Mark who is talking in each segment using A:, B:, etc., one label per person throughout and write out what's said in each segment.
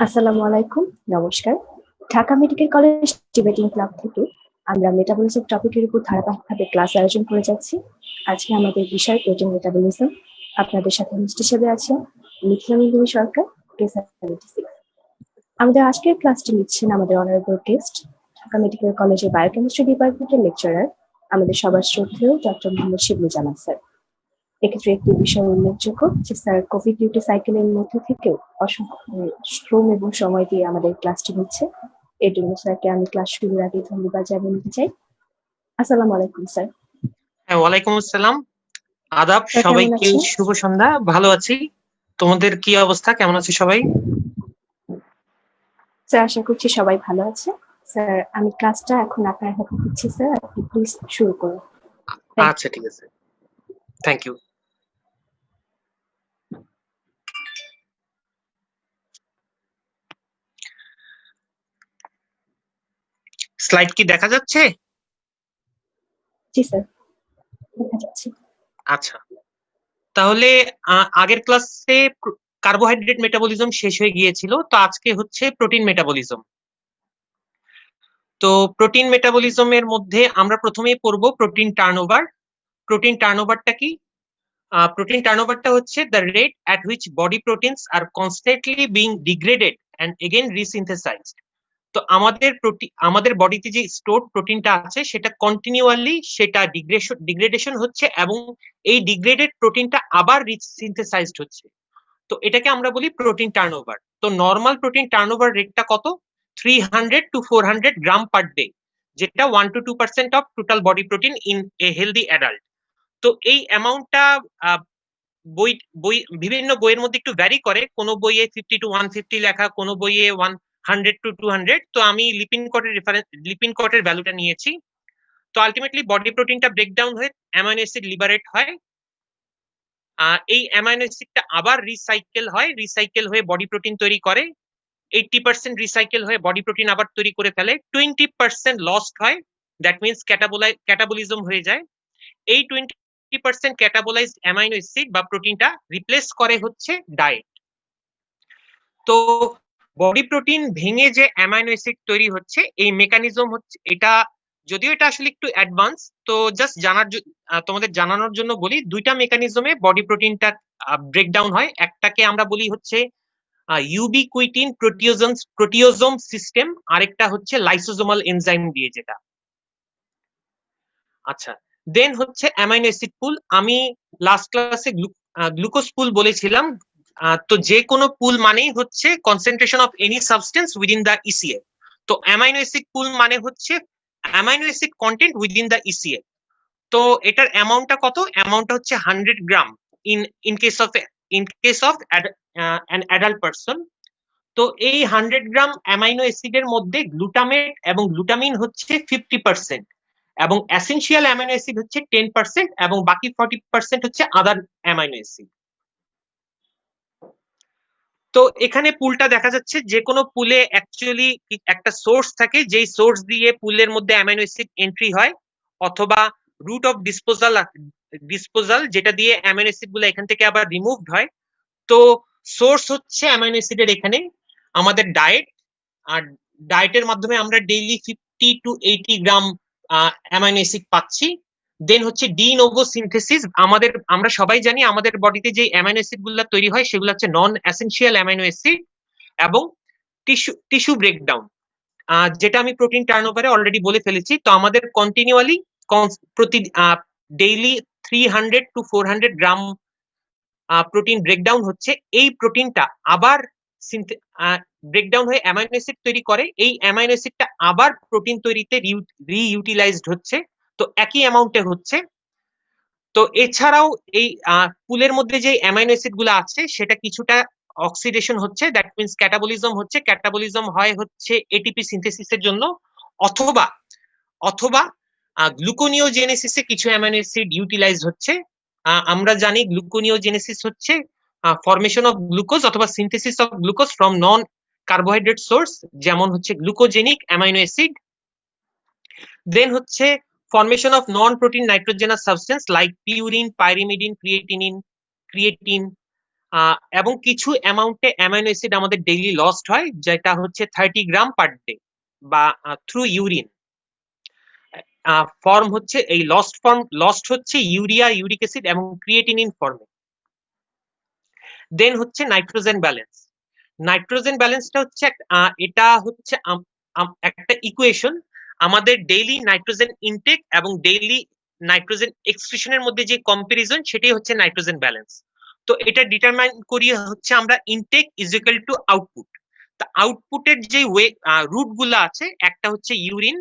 A: আসসালামু আলাইকুম, নমস্কার। Dhaka medical college debating club থেকে আমরা মেটাবলিজম টপিকের উপর ধারাবাহিকভাবে ক্লাস আয়োজন করে যাচ্ছি। আজকে আমাদের বিষয় প্রোটিন মেটাবলিজম। আপনাদের সাথে হোস্ট হিসেবে আছেন মিথিলা সরকার, কেস 76। আমাদের আজকের ক্লাসটি নিচ্ছেন আমাদের অনারেবল গেস্ট, ঢাকা মেডিকেল কলেজের বায়োকেমিস্ট্রি ডিপার্টমেন্টের লেকচারার, আমাদের সবার শ্রদ্ধেয় ডক্টর মোহাম্মদ শিবলু জামান স্যার। এক্ষেত্রে একটি বিষয় উল্লেখযোগ্য যে স্যার কোভিড ডিউটি সাইকেলের মধ্যে থেকেও অসংখ্য শ্রম এবং সময় দিয়ে আমাদের ক্লাসটি নিচ্ছে। এর জন্য স্যারকে আমি ক্লাস শুরুর আগে ধন্যবাদ জানিয়ে নিতে চাই। আসসালামু আলাইকুম স্যার।
B: হ্যাঁ, ওয়ালাইকুম আসসালাম, আদাব
A: স্যার কেমন
B: সবাইকে,
A: আছেন?
B: শুভ সন্ধ্যা। ভালো আছি, তোমাদের কি অবস্থা, কেমন আছে সবাই?
A: স্যার আশা করছি সবাই ভালো আছে। স্যার আমি ক্লাসটা এখন আপনার হাতে দিচ্ছি, স্যার আপনি প্লিজ শুরু করুন।
B: আচ্ছা, ঠিক আছে, থ্যাংক ইউ। স্লাইড কি দেখা যাচ্ছে?
A: জি স্যার, দেখা যাচ্ছে।
B: আচ্ছা, তাহলে আগের ক্লাসে কার্বোহাইড্রেট মেটাবলিজম শেষ হয়ে গিয়েছিল, তো আজকে হচ্ছে প্রোটিন মেটাবলিজম। তো প্রোটিন মেটাবলিজমের মধ্যে আমরা প্রথমেই পড়বো প্রোটিন টার্নওভার। প্রোটিন টার্নওভারটা কি? প্রোটিন টার্নওভারটা হচ্ছে the rate at which body proteins are constantly being degraded and again resynthesized. তো আমাদের বডিতে যে স্টোরড প্রোটিনটা আছে সেটা কন্টিনিউয়ালি সেটা ডিগ্রেডেশন হচ্ছে এবং এই ডিগ্রেডেড প্রোটিনটা আবার রিসিনথেসাইজড হচ্ছে। তো এটাকে আমরা বলি প্রোটিন টার্নওভার। তো নর্মাল প্রোটিন টার্নওভার রেটটা কত? 300 to 400 গ্রাম পার ডে, যেটা 1 to 2% of total body protein in a healthy adult. তো এই অ্যামাউন্টটা বই বই বিভিন্ন বইয়ের মধ্যে একটু ভ্যারি করে, কোনো বইয়ে 50 to 150 লেখা, কোনো বইয়ে 100 to 200। তো আমি লিপিন কটের ভ্যালুটা নিয়েছি। তো আলটিমেটলি বডি প্রোটিনটা ব্রেকডাউন হয়ে অ্যামাইনো অ্যাসিড লিবারেট হয়। এই অ্যামাইনো অ্যাসিডটা আবার রিসাইকেল হয়ে বডি প্রোটিন তৈরি করে। 80% রিসাইকেল হয়ে বডি প্রোটিন আবার তৈরি করে ফেলে। 20% লস্ট হয়, দ্যাট মিনস ক্যাটাবলিজম হয়ে যায়। এই 20% ক্যাটাবলাইজড অ্যামাইনো অ্যাসিড বা প্রোটিনটা রিপ্লেস করে হচ্ছে ডায়েট। তো বডি প্রোটিন ভেঙে যে অ্যামাইনো অ্যাসিড তৈরি হচ্ছে, এই মেকানিজম হচ্ছে এটা, যদিও এটা আসলে একটু অ্যাডভান্স, তো জাস্ট তোমাদের জানানোর জন্য বলি, দুইটা মেকানিজমে বডি প্রোটিনটা ব্রেকডাউন হয়। একটাকে আমরা বলি হচ্ছে ইউবিকুইটিন প্রোটিওজোম সিস্টেম, আরেকটা হচ্ছে লাইসোজোমাল এনজাইম দিয়ে যেটা। আচ্ছা, দেন হচ্ছে অ্যামাইনো অ্যাসিড পুল। আমি লাস্ট ক্লাসে গ্লুকোজ পুল বলেছিলাম। তো যে কোনো পুল মানেই হচ্ছে concentration of any substance within the ECL. তো অ্যামাইনো অ্যাসিড পুল মানে হচ্ছে amino acid content within the ECL. তো এটার অ্যামাউন্টটা কত? অ্যামাউন্টটা হচ্ছে 100 গ্রাম in in case of an adult person. তো এই 100 গ্রাম অ্যামাইনো অ্যাসিডের মধ্যে গ্লুটামেট এবং গ্লুটামিন হচ্ছে 50%, এবং এসেনশিয়াল অ্যামাইনো অ্যাসিড হচ্ছে 10%, এবং বাকি 40% হচ্ছে আদার অ্যামাইনো অ্যাসিড। তো এখানে পুলটা দেখা যাচ্ছে, যে কোনো পুলে অ্যাকচুয়ালি একটা সোর্স থাকে, যেই সোর্স দিয়ে পুলের মধ্যে অ্যামাইনো অ্যাসিড এন্ট্রি হয়, অথবা রুট অফ ডিসপোজাল যেটা দিয়ে অ্যামাইনো অ্যাসিড গুলো এখান থেকে আবার রিমুভড হয়। তো সোর্স হচ্ছে অ্যামাইনো অ্যাসিডের এখানে আমাদের ডায়েট, আর ডায়েটের মাধ্যমে আমরা daily 50 to 80 gram amino acid পাচ্ছি। দেন হচ্ছে ডি নোভো সিনথেসিস। আমরা সবাই জানি আমাদের বডিতে যে অ্যামাইনো অ্যাসিড গুলো তৈরি হয় সেগুলো হচ্ছে নন এসেনশিয়াল অ্যামাইনো অ্যাসিড। এবং টিস্যু ব্রেকডাউন, যেটা আমি প্রোটিন টার্নওভারে অলরেডি বলে ফেলেছি। তো আমাদের কন্টিনিউয়ালি প্রতি daily 300 to 400 gram protein breakdown হচ্ছে। এই প্রোটিনটা আবার ব্রেকডাউন হয়ে অ্যামাইনো অ্যাসিড তৈরি করে। এই অ্যামাইনো অ্যাসিডটা আবার প্রোটিন তৈরিতে রিইউটিলাইজড হচ্ছে, তো একই অ্যামাউন্টে হচ্ছে। তো এছাড়াও এই পুলের মধ্যে যে অ্যামাইনো অ্যাসিড গুলো আছে সেটা কিছুটা অক্সিডেশন হচ্ছে, দ্যাট মিনস ক্যাটাবলিজম হচ্ছে। ক্যাটাবলিজম হয় হচ্ছে এটিপি সিনথেসিসের জন্য, অথবা অথবা গ্লুকোনিওজেনেসিসে কিছু অ্যামাইনো অ্যাসিড ইউটিলাইজ হচ্ছে। আমরা জানি গ্লুকোনিওজেনেসিস হচ্ছে ফরমেশন অফ গ্লুকোজ অথবা synthesis of glucose from non carbohydrate source, যেমন হচ্ছে গ্লুকোজেনিক অ্যামাইনো অ্যাসিড। দেন হচ্ছে formation of non protein nitrogenous substance like purine, pyrimidine, creatine. এবং কিছু অ্যামাউন্টে অ্যামাইনো অ্যাসিড আমাদের ডেইলি লস্ট হয়, যেটা হচ্ছে 30 গ্রাম পার ডে বা থ্রু ইউরিন। ফর্ম হচ্ছে এই লস্ট হচ্ছে ইউরিয়া, ইউরিক অ্যাসিড এবং ক্রিয়েটিনিন ফর্মে। দেন হচ্ছে নাইট্রোজেন ব্যালেন্স। নাইট্রোজেন ব্যালেন্সটা হচ্ছে এটা হচ্ছে একটা ইকুয়েশন। আমাদের ডেইলি নাইট্রোজেন ইনটেক এবং ডেইলি নাইট্রোজেন এক্সক্রিশনের মধ্যে যে কম্পারিজন, সেটাই হচ্ছে নাইট্রোজেন ব্যালেন্স। তো এটা ডিটারমাইন করি হচ্ছে আমরা intake is equal to output. তা আউটপুটের যে রুট গুলো আছে, একটা হচ্ছে ইউরিন,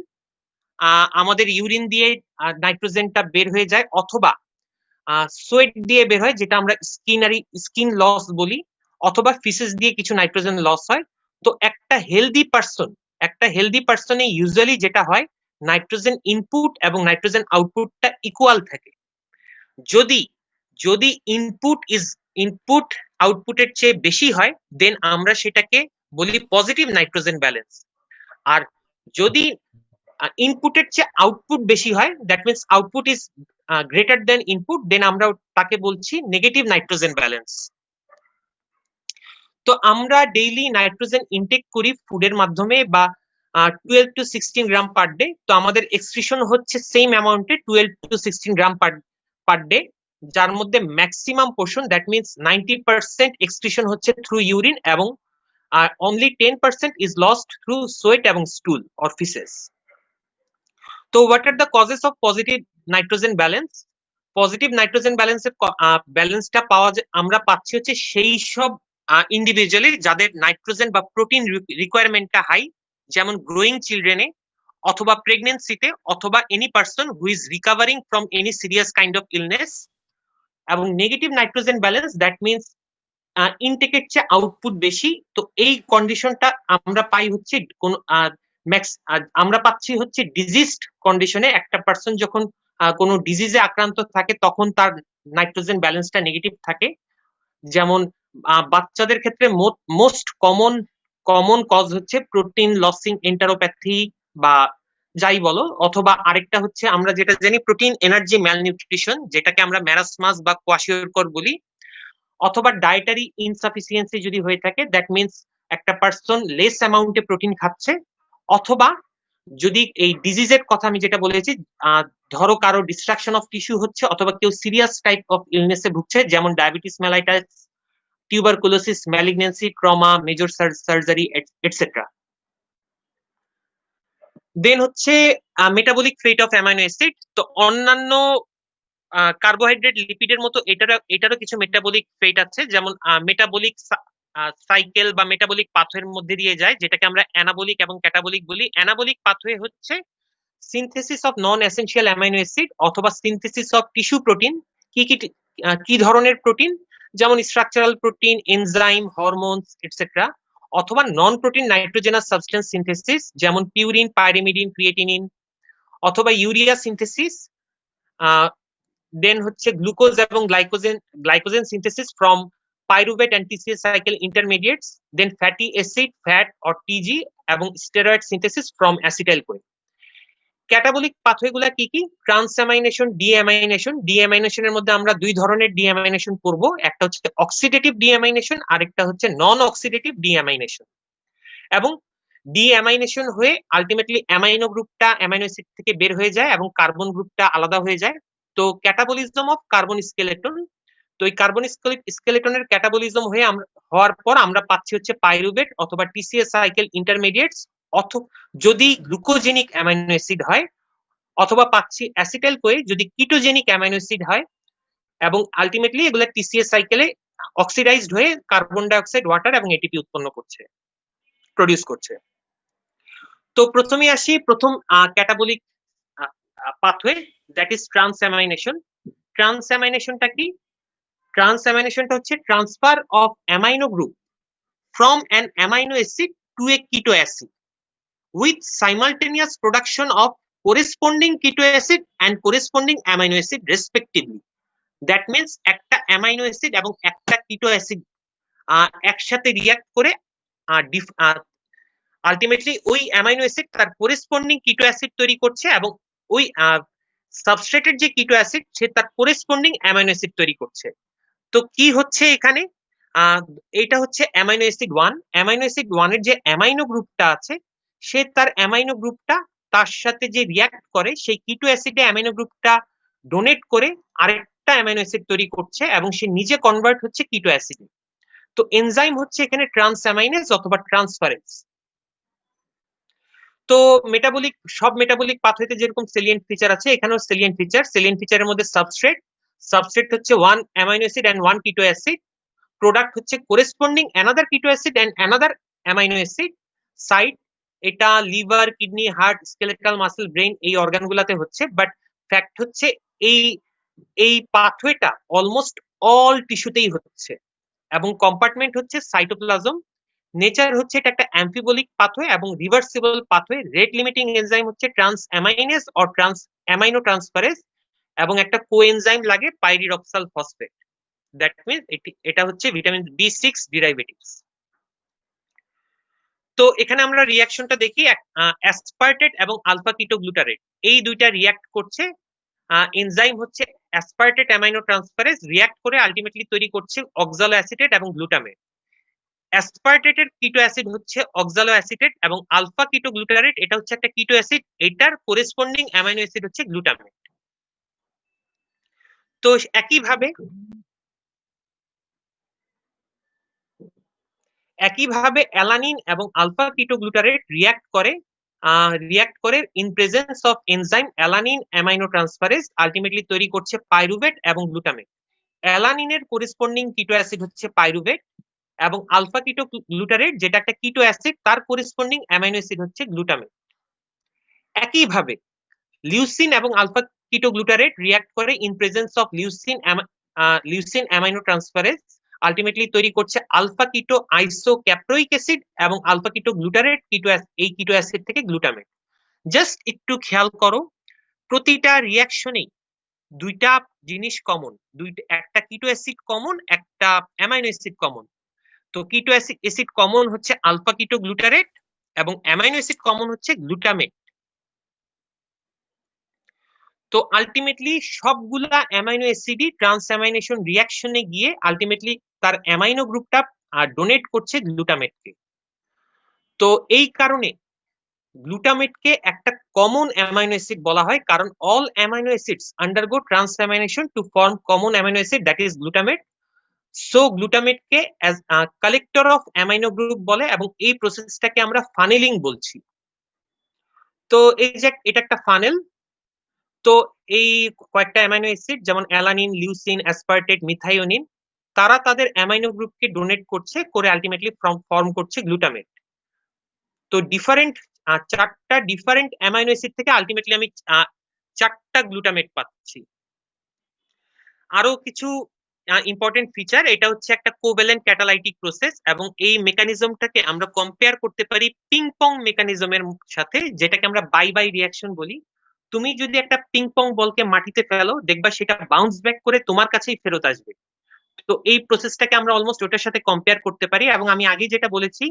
B: আমাদের ইউরিন দিয়ে নাইট্রোজেনটা বের হয়ে যায়, অথবা সোয়েট দিয়ে বের হয়, যেটা আমরা স্কিন লস বলি, অথবা ফিসেস দিয়ে কিছু নাইট্রোজেন লস হয়। তো একটা হেলদি পার্সনে ইউজুয়ালি যেটা হয়, নাইট্রোজেন ইনপুট এবং নাইট্রোজেন আউটপুটটা ইকুয়াল থাকে। যদি যদি ইনপুট আউটপুটের চেয়ে বেশি হয়, দেন আমরা সেটাকে বলি পজিটিভ নাইট্রোজেন ব্যালেন্স। আর যদি ইনপুটের চেয়ে আউটপুট বেশি হয়, that means output is greater than input, then আমরা তাকে বলছি নেগেটিভ নাইট্রোজেন ব্যালেন্স। তো আমরা ডেইলি নাইট্রোজেন ইনটেক করি ফুডের মাধ্যমে, বা 12 to 16 গ্রাম পার ডে। তো আমাদের এক্সক্রিশন হচ্ছে সেম অ্যামাউন্টে 12 to 16 গ্রাম পার ডে, যার মধ্যে maximum portion, that means 90% excretion হচ্ছে থ্রু ইউরিন, এবং only 10% is lost through sweat এবং stool or feces. তো what are the causes of positive nitrogen balance? Positive nitrogen ব্যালেন্সের ব্যালেন্সটা আমরা পাচ্ছি হচ্ছে সেই সব ইন্ডিভিজুয়ালি যাদের নাইট্রোজেন বা প্রোটিন রিকোয়ারমেন্টটা হাই, যেমন গ্রোয়িং চিলড্রেনে, অথবা প্রেগনেন্সিতে, অথবা any person who is recovering from any serious kind of illness. এবং negative nitrogen balance, that means ইনটেকের চেয়ে আউটপুট বেশি। তো এই কন্ডিশনটা আমরা পাই হচ্ছে কোন আমরা পাচ্ছি হচ্ছে ডিজিজড কন্ডিশনে। একটা পার্সন যখন কোনো ডিজিজে আক্রান্ত থাকে, তখন তার নাইট্রোজেন ব্যালেন্সটা নেগেটিভ থাকে। যেমন বাচ্চাদের ক্ষেত্রে মোস্ট কমন কজ হচ্ছে প্রোটিন লসিং এন্টারোপ্যাথি বা যাই বলো, অথবা আরেকটা হচ্ছে আমরা যেটা জানি প্রোটিন এনার্জি ম্যালনিউট্রিশন, যেটাকে আমরা ম্যারাসমাস বা কোয়াশিওরকর বলি, অথবা ডায়েটারি ইনসাফিসিয়েন্সি যদি হয়ে থাকে, দ্যাট মিনস একটা পার্সন লেস অ্যামাউন্টে প্রোটিন খাচ্ছে। অথবা যদি এই ডিজিজের কথা আমি যেটা বলেছি, ধরো কারো ডিস্ট্রাকশন অফ টিস্যু হচ্ছে, অথবা কেউ সিরিয়াস টাইপ অফ ইলনেসে ভুগছে, যেমন diabetes mellitus, tuberculosis, malignancy, trauma, major surgery, etcetera. Then হচ্ছে metabolic fate of amino acid. তো অন্যান্য কার্বোহাইড্রেট, লিপিডের মতো এটারও কিছু মেটাবলিক ফেট আছে, যেমন মেটাবলিক সাইকেল বা মেটাবলিক পাথওয়ের মধ্যে দিয়ে যায়, যেটাকে আমরা অ্যানাবলিক এবং ক্যাটাবলিক বলি। অ্যানাবলিক পাথওয়ে হচ্ছে synthesis of non essential amino acid, অথবা সিনথেসিস অফ টিস্যু প্রোটিন। কি ধরনের প্রোটিন? যেমন structural protein, enzyme, hormones, etcetera. অথবা non protein nitrogenous substance synthesis, যেমন পিউরিন, পাইরিমিডিন, ক্রিয়েটিনিন। অথবা ইউরিয়া সিনথেসিস। দেন হচ্ছে গ্লুকোজ এবং glycogen synthesis from pyruvate and TCS cycle intermediates. Then fatty acid, fat or TG, এবং steroid synthesis from acetyl CoA. Catabolic pathway গুলা কি কি? ট্রান্সঅ্যামাইনেশন, ডিঅ্যামাইনেশন। ডিঅ্যামাইনেশনের মধ্যে আমরা দুই ধরনের ডিঅ্যামাইনেশন করব, একটা হচ্ছে অক্সিডেটিভ ডিঅ্যামাইনেশন, আরেকটা হচ্ছে নন অক্সিডেটিভ ডিঅ্যামাইনেশন। এবং ডিঅ্যামাইনেশন হয়ে আলটিমেটলি অ্যামাইনো গ্রুপটা অ্যামাইনো অ্যাসিড থেকে বের হয়ে যায় এবং কার্বন গ্রুপটা আলাদা হয়ে যায়। তো ক্যাটাবলিজম অফ কার্বন স্কেলেটন। তো এই কার্বন স্কেলেটনের ক্যাটাবলিজম হওয়ার পর আমরা পাচ্ছি হচ্ছে পাইরুভেট অথবা টিসিএস সাইকেল ইন্টারমিডিয়েটস, অথবা যদি গ্লুকোজেনিক অ্যামাইনো অ্যাসিড হয়, অথবা পাচ্ছি অ্যাসিটাইল কোয়ে যদি কিটোজেনিক অ্যামাইনো অ্যাসিড হয়। এবং আলটিমেটলি এগুলো টিসিএস সাইকেলে অক্সিডাইজড হয়ে কার্বন ডাইঅক্সাইড, ওয়াটার এবং এটিপি প্রডিউস করছে। তো প্রথমে আসি প্রথম ক্যাটাবলিক পাথওয়ে, দ্যাট ইজ ট্রান্সঅ্যামাইনেশন। ট্রান্সঅ্যামাইনেশনটা কি? ট্রান্সঅ্যামাইনেশনটা হচ্ছে transfer of amino group from an amino acid to a keto acid with simultaneous production of corresponding keto acid and corresponding amino acid respectively. That means একটা amino acid এবং একটা কিটো acid একসাথে react করে ultimately ওই amino acid তার corresponding keto acid তৈরি করছে, এবং ওই সাবস্ট্রেটের যে কিটো অ্যাসিড সে তার করেসপন্ডিং অ্যামাইনো অ্যাসিড তৈরি করছে। তো কি হচ্ছে এখানে? এটা হচ্ছে অ্যামাইনো অ্যাসিড 1। অ্যামাইনো অ্যাসিড 1 এর যে অ্যামাইনো গ্রুপটা আছে, সে তার অ্যামাইনো গ্রুপটা তার সাথে যে রিয়াক্ট করে সেই কিটো অ্যাসিডে অ্যামাইনো গ্রুপটা ডোনেট করে আরেকটা অ্যামাইনো অ্যাসিড তৈরি করছে এবং সে নিজে কনভার্ট হচ্ছে কিটো অ্যাসিডে। তো এনজাইম হচ্ছে এখানে ট্রান্সঅ্যামাইনেজ অথবা ট্রান্সফারেন্স। তো মেটাবলিক, সব মেটাবলিক পাথওয়েতে যেরকম সেলিয়েন্ট ফিচার আছে, এখানেও সেলিয়েন্ট ফিচারের মধ্যে সাবস্ট্রেট হচ্ছে 1 amino acid and 1 keto acid, product হচ্ছে corresponding another keto acid and another amino acid. Site এটা liver, kidney, heart, skeletal muscle, brain এই অর্গানগুলোতে হচ্ছে। বাট ফ্যাক্ট হচ্ছে এই এই পাথওয়েটা অলমোস্ট অল টিস্যুতেই হচ্ছে এবং কম্পার্টমেন্ট হচ্ছে সাইটোপ্লাজম। নেচার হচ্ছে এটা একটা অ্যাম্ফিবলিক পাথওয়ে এবং reversible pathway. Rate limiting enzyme হচ্ছে transaminase or trans amino transferase এবং একটা কোএনজাইম লাগে পাইরিডক্সাল ফসফেট। দ্যাট মিন্স এটা হচ্ছে ভিটামিন B6 ডেরিভেটিভস। তো এখানে আমরা রিঅ্যাকশনটা দেখি, অ্যাসপার্টেট এবং আলফা কিটোগ্লুটারেট এই দুইটা রিঅ্যাক্ট করছে। এনজাইম হচ্ছে অ্যাসপার্টেট অ্যামাইনো ট্রান্সফারেজ, রিঅ্যাক্ট করে আলটিমেটলি তৈরি করছে অক্সালো অ্যাসিটেট এবং গ্লুটামেট। অ্যাসপার্টেটের কিটো অ্যাসিড হচ্ছে অক্সালো অ্যাসিটেট এবং আলফা কিটোগ্লুটারেট এটা হচ্ছে একটা কিটো অ্যাসিড, এটার করেসপন্ডিং অ্যামাইনো অ্যাসিড হচ্ছে গ্লুটামেট। তো একইভাবে অ্যালানিন এবং আলফা কিটোগ্লুটারেট রিয়াক্ট করে in presence of enzyme alanine amino transferase, ultimately তৈরি করছে পাইরুভেট এবং গ্লুটামেট। অ্যালানিনের করেসপন্ডিং কিটো অ্যাসিড হচ্ছে পাইরুভেট এবং আলফা কিটোগ্লুটারেট যেটা একটা কিটো অ্যাসিড, তার করেসপন্ডিং অ্যামাইনো অ্যাসিড হচ্ছে গ্লুটামেট। একইভাবে লিউসিন এবং আলফা কিটোগ্লুটারেট রিয়াক্ট করে in presence of leucine amino transferase, ultimately তৈরি করছে আলফা কিটো আইসোক্যাপ্রোইক অ্যাসিড এবং আলফা কিটো গ্লুটারেট এই কিটো অ্যাসিড থেকে গ্লুটামেট। জাস্ট একটু খেয়াল করো, প্রতিটা রিয়াকশনেই দুইটা জিনিস কমন, একটা কিটো অ্যাসিড কমন, একটা অ্যামাইনো অ্যাসিড কমন। তো কিটো অ্যাসিড কমন হচ্ছে আলফা কিটো গ্লুটারেট এবং অ্যামাইনো অ্যাসিড কমন হচ্ছে গ্লুটামেট। তো আলটিমেটলি সবগুলা অ্যামাইনো অ্যাসিডই ট্রান্সঅ্যামাইনেশন রিঅ্যাকশনে গিয়ে আলটিমেটলি তার অ্যামাইনো গ্রুপটা ডোনেট করছে গ্লুটামেটকে। তো এই কারণে গ্লুটামেটকে একটা কমন অ্যামাইনো অ্যাসিড বলা হয়, কারণ all amino acids undergo transamination to form common amino acid that is glutamate. So গ্লুটামেটকে as collector of amino group বলে এবং এই প্রসেসটাকে আমরা ফানেলিং বলছি। তো এই যে এটা একটা ফানেল, তো এই কয়েকটা অ্যামাইনো অ্যাসিড যেমন অ্যালানিন, লিউসিন, অ্যাসপার্টেট, মিথাইওনিন, তারা তাদের অ্যামাইনো গ্রুপকে ডোনেট করছে করে আলটিমেটলি ফর্ম করছে গ্লুটামেট। তো চারটা ডিফারেন্ট অ্যামাইনো অ্যাসিড থেকে আলটিমেটলি আমি চারটা গ্লুটামেট পাচ্ছি। আরো কিছু ইম্পর্টেন্ট ফিচার, এটা হচ্ছে একটা কোভ্যালেন্ট ক্যাটালাইটিক প্রসেস এবং এই মেকানিজমটাকে আমরা কম্পেয়ার করতে পারি পিং পং মেকানিজমের সাথে, যেটাকে আমরা বাই বাই রিঅ্যাকশন বলি। তুমি যদি একটা পিং পং বলকে মাটিতে ফেলো, দেখবা সেটা বাউন্স ব্যাক করে তোমার কাছেই ফেরত আসবে। তো এই প্রসেসটাকে আমরা অলমোস্ট ওটার সাথে কম্পেয়ার করতে পারি। এবং আমি আগে যেটা বলেছি,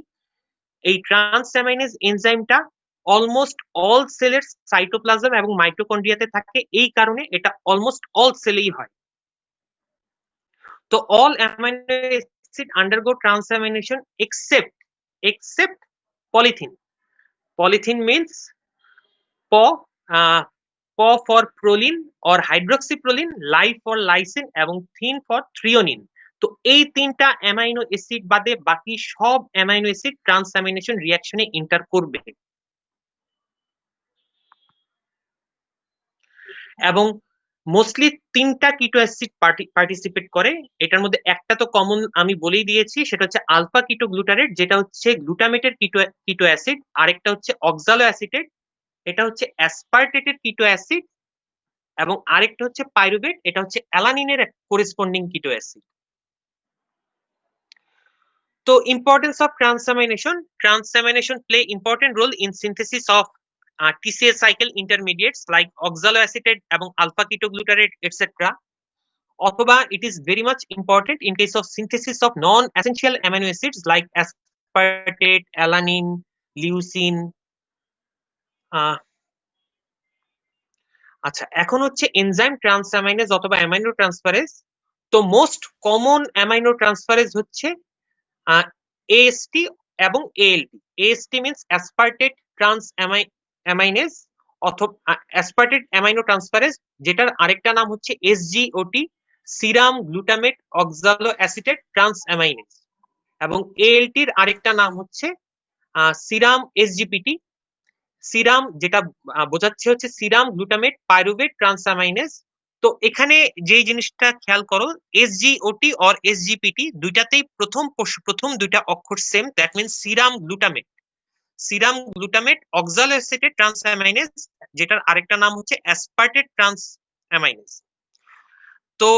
B: এই ট্রান্সঅ্যামাইনেজ এনজাইমটা অলমোস্ট অল সেলের সাইটোপ্লাজম এবং মাইটোকন্ড্রিয়াতে থাকে, এই কারণে এটা অলমোস্ট অল সেলেই হয়। তো all amino acid undergo transamination except polythene. Polythene means PO for proline or hydroxyproline, li for lysine এবং thin for threonine. তো এই তিনটা অ্যামাইনো অ্যাসিড বাদে বাকি সব অ্যামাইনো অ্যাসিড ট্রান্সঅ্যামিনেশন রিঅ্যাকশনে এন্টার করবে এবং মোস্টলি তিনটা কিটো অ্যাসিড পার্টিসিপেট করে। এটার মধ্যে একটা তো কমন আমি বলেই দিয়েছি, সেটা হচ্ছে আলফা কিটো গ্লুটারেট, যেটা হচ্ছে গ্লুটামেটের কিটো অ্যাসিড। আরেকটা হচ্ছে অক্সালো অ্যাসিটেট, এটা হচ্ছে অ্যাসপার্টেটের কিটো অ্যাসিড এবং আরেকটা হচ্ছে পাইরুভেট, এটা হচ্ছে অ্যালানিনের করেসপন্ডিং কিটো অ্যাসিড। তো importance of transamination play important role in synthesis of TCA cycle intermediates like oxaloacetate এবং alpha ketoglutarate etc. অথবা it is very much important in case of synthesis of non-essential amino acids like aspartate, alanine, leucine. আচ্ছা, এখন হচ্ছে enzyme transaminase অথবা amino transferase. তো most common amino transferase হচ্ছে AST এবং ALT. AST means aspartate transaminase অথবা aspartate amino transferase, যেটার আরেকটা নাম হচ্ছে SGOT, serum glutamate oxaloacetate transaminase. এবং এএলটির আরেকটা নাম হচ্ছে সিরাম এসজিপিটি। সিরাম যেটা বোঝাচ্ছে হচ্ছে সিরাম গ্লুটামেট পাইরুভেট ট্রান্সঅ্যামাইনেজ। তো এখানে যেই জিনিসটা খেয়াল করো, এসজিওটি অর এসজিপিটি দুইটাতেই প্রথম দুইটা অক্ষর same, that means serum glutamate. Serum glutamate oxaloacetate transaminase, যেটার আরেকটা নাম হচ্ছে অ্যাসপার্টেট ট্রান্সঅ্যামাইনেজ। তো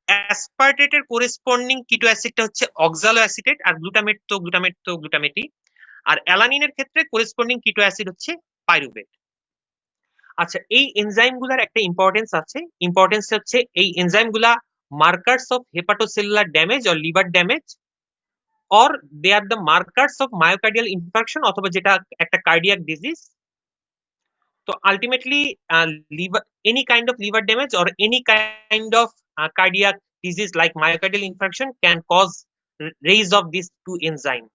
B: অ্যাসপার্টেটের কোরেসপন্ডিং কিটো অ্যাসিডটা হচ্ছে অক্সালোঅ্যাসিটেট, আর গ্লুটামেটই। আর অ্যালানিনের ক্ষেত্রে কোরেসপন্ডিং কিটো অ্যাসিড হচ্ছে পাইরুভেট। আচ্ছা, এই এনজাইমগুলোর একটা ইম্পর্টেন্স হচ্ছে এই এনজাইমগুলা markers of hepatocellular damage or liver damage, or they are the markers of myocardial infarction, অথবা যেটা একটা কার্ডিয়াক ডিজিজ। তো ultimately any kind of liver damage or any kind of cardiac disease like myocardial infarction can cause raise of these two enzymes.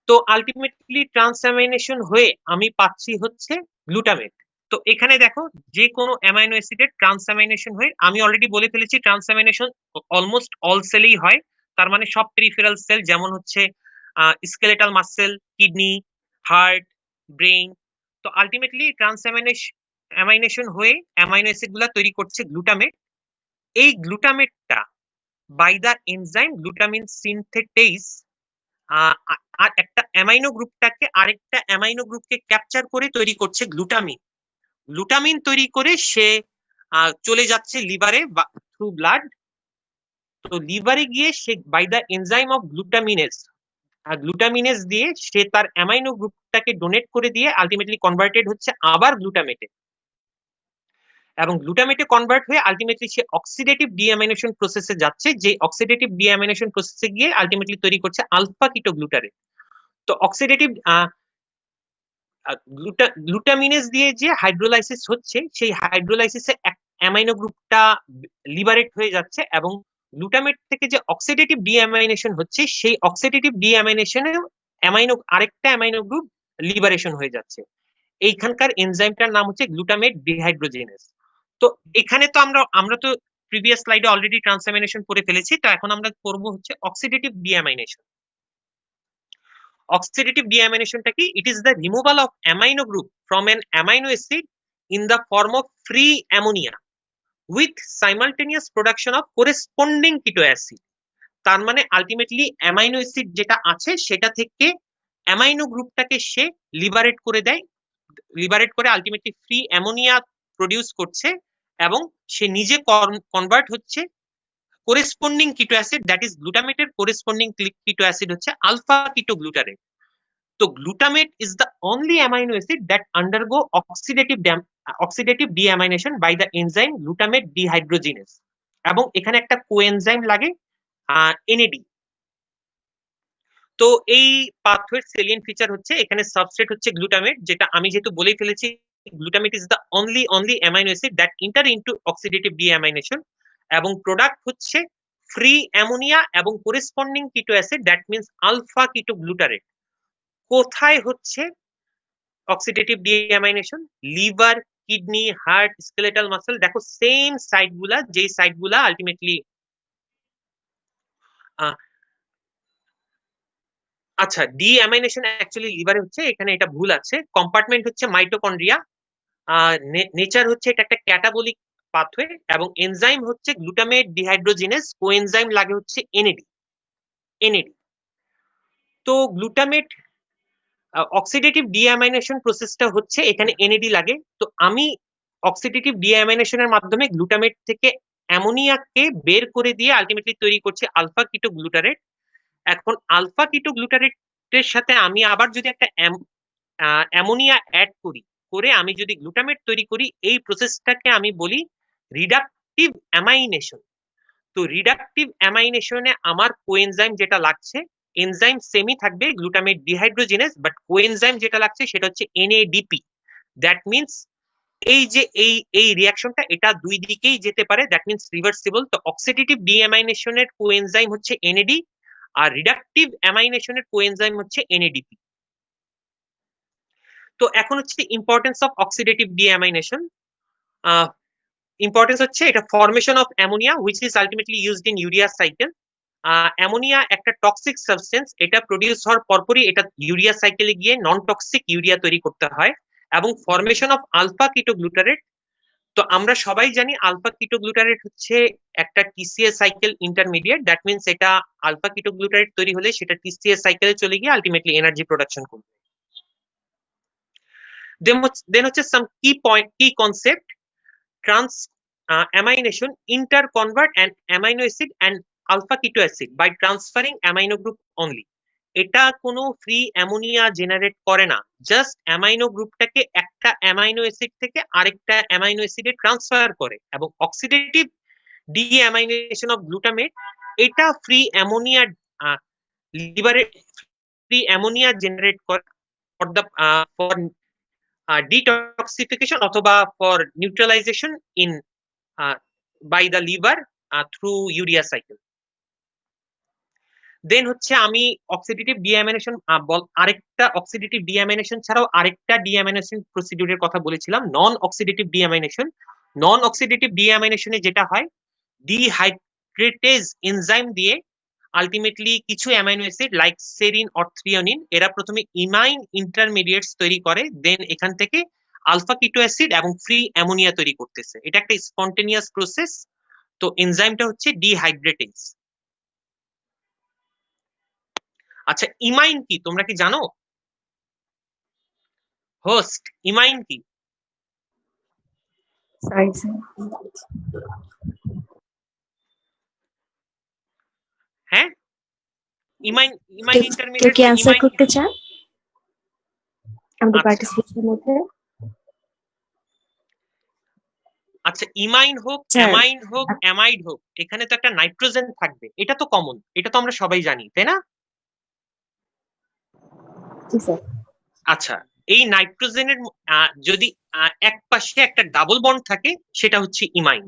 B: তো ultimately transamination হয়ে আমি পাচ্ছি হচ্ছে glutamate. তো এখানে দেখো, যে কোনো অ্যামাইনো অ্যাসিডের ট্রান্সঅ্যামাইনেশন হয়ে, আমি অলরেডি বলে ফেলেছি ট্রান্সঅ্যামাইনেশন অলমোস্ট অল সেলেই হয়, তার মানে সব পেরিফেরাল সেল, যেমন হচ্ছে skeletal muscle, kidney, heart, brain. তো আলটিমেটলি ট্রান্সঅ্যামাইনেশন হয়ে অ্যামাইনো অ্যাসিড গুলা তৈরি করছে গ্লুটামেট। এই গ্লুটামেটটা by the enzyme glutamine synthetase আর একটা অ্যামাইনো গ্রুপটাকে আরেকটা অ্যামাইনো গ্রুপকে ক্যাপচার করে তৈরি করছে গ্লুটামিন। গ্লুটামিন তৈরি করে সে চলে যাচ্ছে লিভারে থ্রু ব্লাড। তো লিভারে গিয়ে সে বাই দ্য এনজাইম অফ গ্লুটামিনেজ দিয়ে সে তার অ্যামাইনো গ্রুপটাকে ডোনেট করে দিয়ে আলটিমেটলি কনভার্টেড হচ্ছে আবার গ্লুটামেটে, এবং গ্লুটামেটে কনভার্ট হয়ে আলটিমেটলি সে অক্সিডেটিভ ডিঅ্যামিনেশন প্রসেসে যাচ্ছে, যে অক্সিডেটিভ ডিঅ্যামিনেশন প্রসেসে গিয়ে আলটিমেটলি তৈরি করছে আলফা কিটোগ্লুটারেট। তো অক্সিডেটিভ গ্লুটামিনেজ দিয়ে যে হাইড্রোলাইসিস হচ্ছে, সেই হাইড্রোলাইসিসে অ্যামাইনো গ্রুপটা লিবারেট হয়ে যাচ্ছে, এবং গ্লুটামেট থেকে যে অক্সিডেটিভ ডিঅ্যামাইনেশন হচ্ছে, সেই অক্সিডেটিভ ডিঅ্যামাইনেশনে আরেকটা অ্যামাইনো গ্রুপ লিবারেশন হয়ে যাচ্ছে। এইখানকার এনজাইমটার নাম হচ্ছে গ্লুটামেট ডিহাইড্রোজেনেজ। তো এখানে তো আমরা তো প্রিভিয়াস স্লাইডে অলরেডি ট্রান্সঅ্যামিনেশন করে ফেলেছি, তো এখন আমরা করব হচ্ছে অক্সিডেটিভ ডিঅ্যামাইনেশন। Oxidative deamination কি? It is the removal of amino group from an amino acid in the form of free ammonia with simultaneous production of corresponding keto acid. তার মানে আলটিমেটলি অ্যামাইনো অ্যাসিড যেটা আছে সেটা থেকে অ্যামাইনো গ্রুপটাকে সে liberate করে দেয়, liberate করে আলটিমেটলি ফ্রি অ্যামোনিয়া প্রডিউস করছে, এবং সে নিজে কনভার্ট হচ্ছে corresponding keto acid, that is glutameটের corresponding keto acid হচ্ছে alpha ketoglutarate. তো glutamate is the only amino acid that undergo oxidative deamination by the enzyme glutamate dehydrogenase, এবং এখানে একটা কোএনজাইম লাগে NAD। তো এই পাথওয়ের সেলিয়েন্ট ফিচার হচ্ছে এখানে সাবস্ট্রেট হচ্ছে গ্লুটামেট, যেটা আমি যেহেতু বলেই ফেলেছি glutamate is the only amino acid that enter into oxidative deamination, এবং প্রোডাক্ট হচ্ছে ফ্রি অ্যামোনিয়া এবং corresponding keto acid, that means alpha ketoglutarate. কোথায় হচ্ছে oxidative deamination? Liver, kidney, heart, skeletal muscle. দেখো সেম সাইটগুলা, যেই সাইটগুলা আলটিমেটলি আচ্ছা, ডিঅ্যামাইনেশন অ্যাকচুয়ালি লিভারে হচ্ছে, এখানে এটা ভুল আছে। কম্পার্টমেন্ট হচ্ছে মাইটোকন্ড্রিয়া, নেচার হচ্ছে এটা একটা ক্যাটাবলিক পাথওয়ে, এবং এনজাইম হচ্ছে গ্লুটামেট ডিহাইড্রোজেনেজ, কোএনজাইম লাগে হচ্ছে NAD। তো গ্লুটামেট অক্সিডেটিভ ডিঅ্যামাইনেশন প্রসেসটা হচ্ছে এখানে NAD লাগে। তো আমি অক্সিডেটিভ ডিঅ্যামাইনেশনের মাধ্যমে গ্লুটামেট থেকে অ্যামোনিয়াকে বের করে দিয়ে আলটিমেটলি তৈরি করছে আলফা কিটোগ্লুটারেট। এখন আলফা কিটোগ্লুটারেটের সাথে আমি আবার যদি একটা অ্যামোনিয়া অ্যাড করে আমি যদি গ্লুটামেট তৈরি করি, এই প্রসেসটাকে আমি বলি রিডাকটিভ অ্যামাইনেশন। তো রিডাকটিভ অ্যামাইনেশনে আমার কোএনজাইম যেটা লাগছে, এনজাইম সেমই থাকবে গ্লুটামেট ডিহাইড্রোজেনেজ, বাট কোএনজাইম যেটা লাগছে সেটা হচ্ছে NADP। দ্যাট মিন্স এই যে এই রিঅ্যাকশনটা এটা দুই দিকেই যেতে পারে, দ্যাট মিন্স রিভার্সিবল। তো অক্সিডেটিভ ডিঅ্যামাইনেশনের কোএনজাইম হচ্ছে এনএডি, আর রিডাকটিভ অ্যামাইনেশনের কোএনজাইম হচ্ছে এনএডিপি। তো এখন হচ্ছে ইম্পর্টেন্স অফ অক্সিডেটিভ ডিঅ্যামাইনেশন। ইম্পর্টেন্স হচ্ছে এটা formation of ammonia which is ultimately used in urea cycle. Ammonia একটা টক্সিক সাবস্টেন্স, এটা প্রডিউস হওয়ার পরপরই এটা ইউরিয়া সাইকেলে গিয়ে নন টক্সিক ইউরিয়া তৈরি করতে হয়। এবং ফরমেশন অফ আলফা কিটোগ্লুটারেট, তো আমরা সবাই জানি আলফা কিটোগ্লুটারেট হচ্ছে একটা TCA cycle intermediate, that means এটা আলফা কিটোগ্লুটারেট তৈরি হলে সেটা টিসিএ সাইকেলে চলে গিয়ে আলটিমেটলি এনার্জি প্রোডাকশন করবে। দেন হচ্ছে সাম কি concept, trans ammination interconvert an amino acid and alpha keto acid by transferring amino group only. এটা কোনো ফ্রি অ্যামোনিয়া জেনারেট করে না, জাস্ট অ্যামাইনো গ্রুপটাকে একটা অ্যামাইনো অ্যাসিড থেকে আরেকটা অ্যামাইনো অ্যাসিডে ট্রান্সফার করে। এবং অক্সিডেটিভ ডিঅ্যামাইনেশন অফ গ্লুটামেট এটা free ammonia liberate free ammonia generate করে ফর দ্য ফর ডিটক্সিফিকেশন অথবা for neutralisation in by the liver through urea cycle. দেন হচ্ছে আমি অক্সিডেটিভ ডিঅ্যামিনেশন আরেকটা অক্সিডেটিভ ডিঅ্যামিনেশন ছাড়াও আরেকটা ডিঅ্যামিনেশন প্রসিডিউরের কথা বলেছিলাম, নন অক্সিডেটিভ ডিঅ্যামিনেশন। নন অক্সিডেটিভ ডিঅ্যামিনেশনে যেটা হয়, ডিহাইড্রেটেজ এনজাইম দিয়ে আলটিমেটলি কিছু amino acid like serine or threonine এরা প্রথমে ইমাইন ইন্টারমিডিয়েটস তৈরি করে, দেন এখান থেকে আলফা কিটো অ্যাসিড এবং ফ্রি অ্যামোনিয়া তৈরি করতেছে। এটা একটা স্পন্টেনিয়াস প্রসেস। তো এনজাইমটা হচ্ছে ডিহাইড্রেটেজ। আচ্ছা, ইমাইন কি তোমরা কি জানো? হোস্ট, ইমাইন কি?
A: Sorry sir.
B: হ্যাঁ, ইমাইন ইমাইন
A: কেউ
B: ইন্টারমিডিয়েট
A: কি অ্যান্সার
B: ইমাইন।
A: করতে চান আমাদের
B: আচ্ছা
A: পার্টিসিপেন্টের মধ্যে?
B: আচ্ছা, ইমাইন হোক,
A: স্যার।
B: অ্যামাইন হোক, অ্যামাইড হোক, এখানে তো একটা নাইট্রোজেন থাকবে, এটা তো কমন, এটা তো আমরা সবাই জানি, তাই না?
A: জি স্যার।
B: আচ্ছা, এই নাইট্রোজেনের যদি এক পাশে একটা ডাবল বন্ড থাকে সেটা হচ্ছে ইমাইন।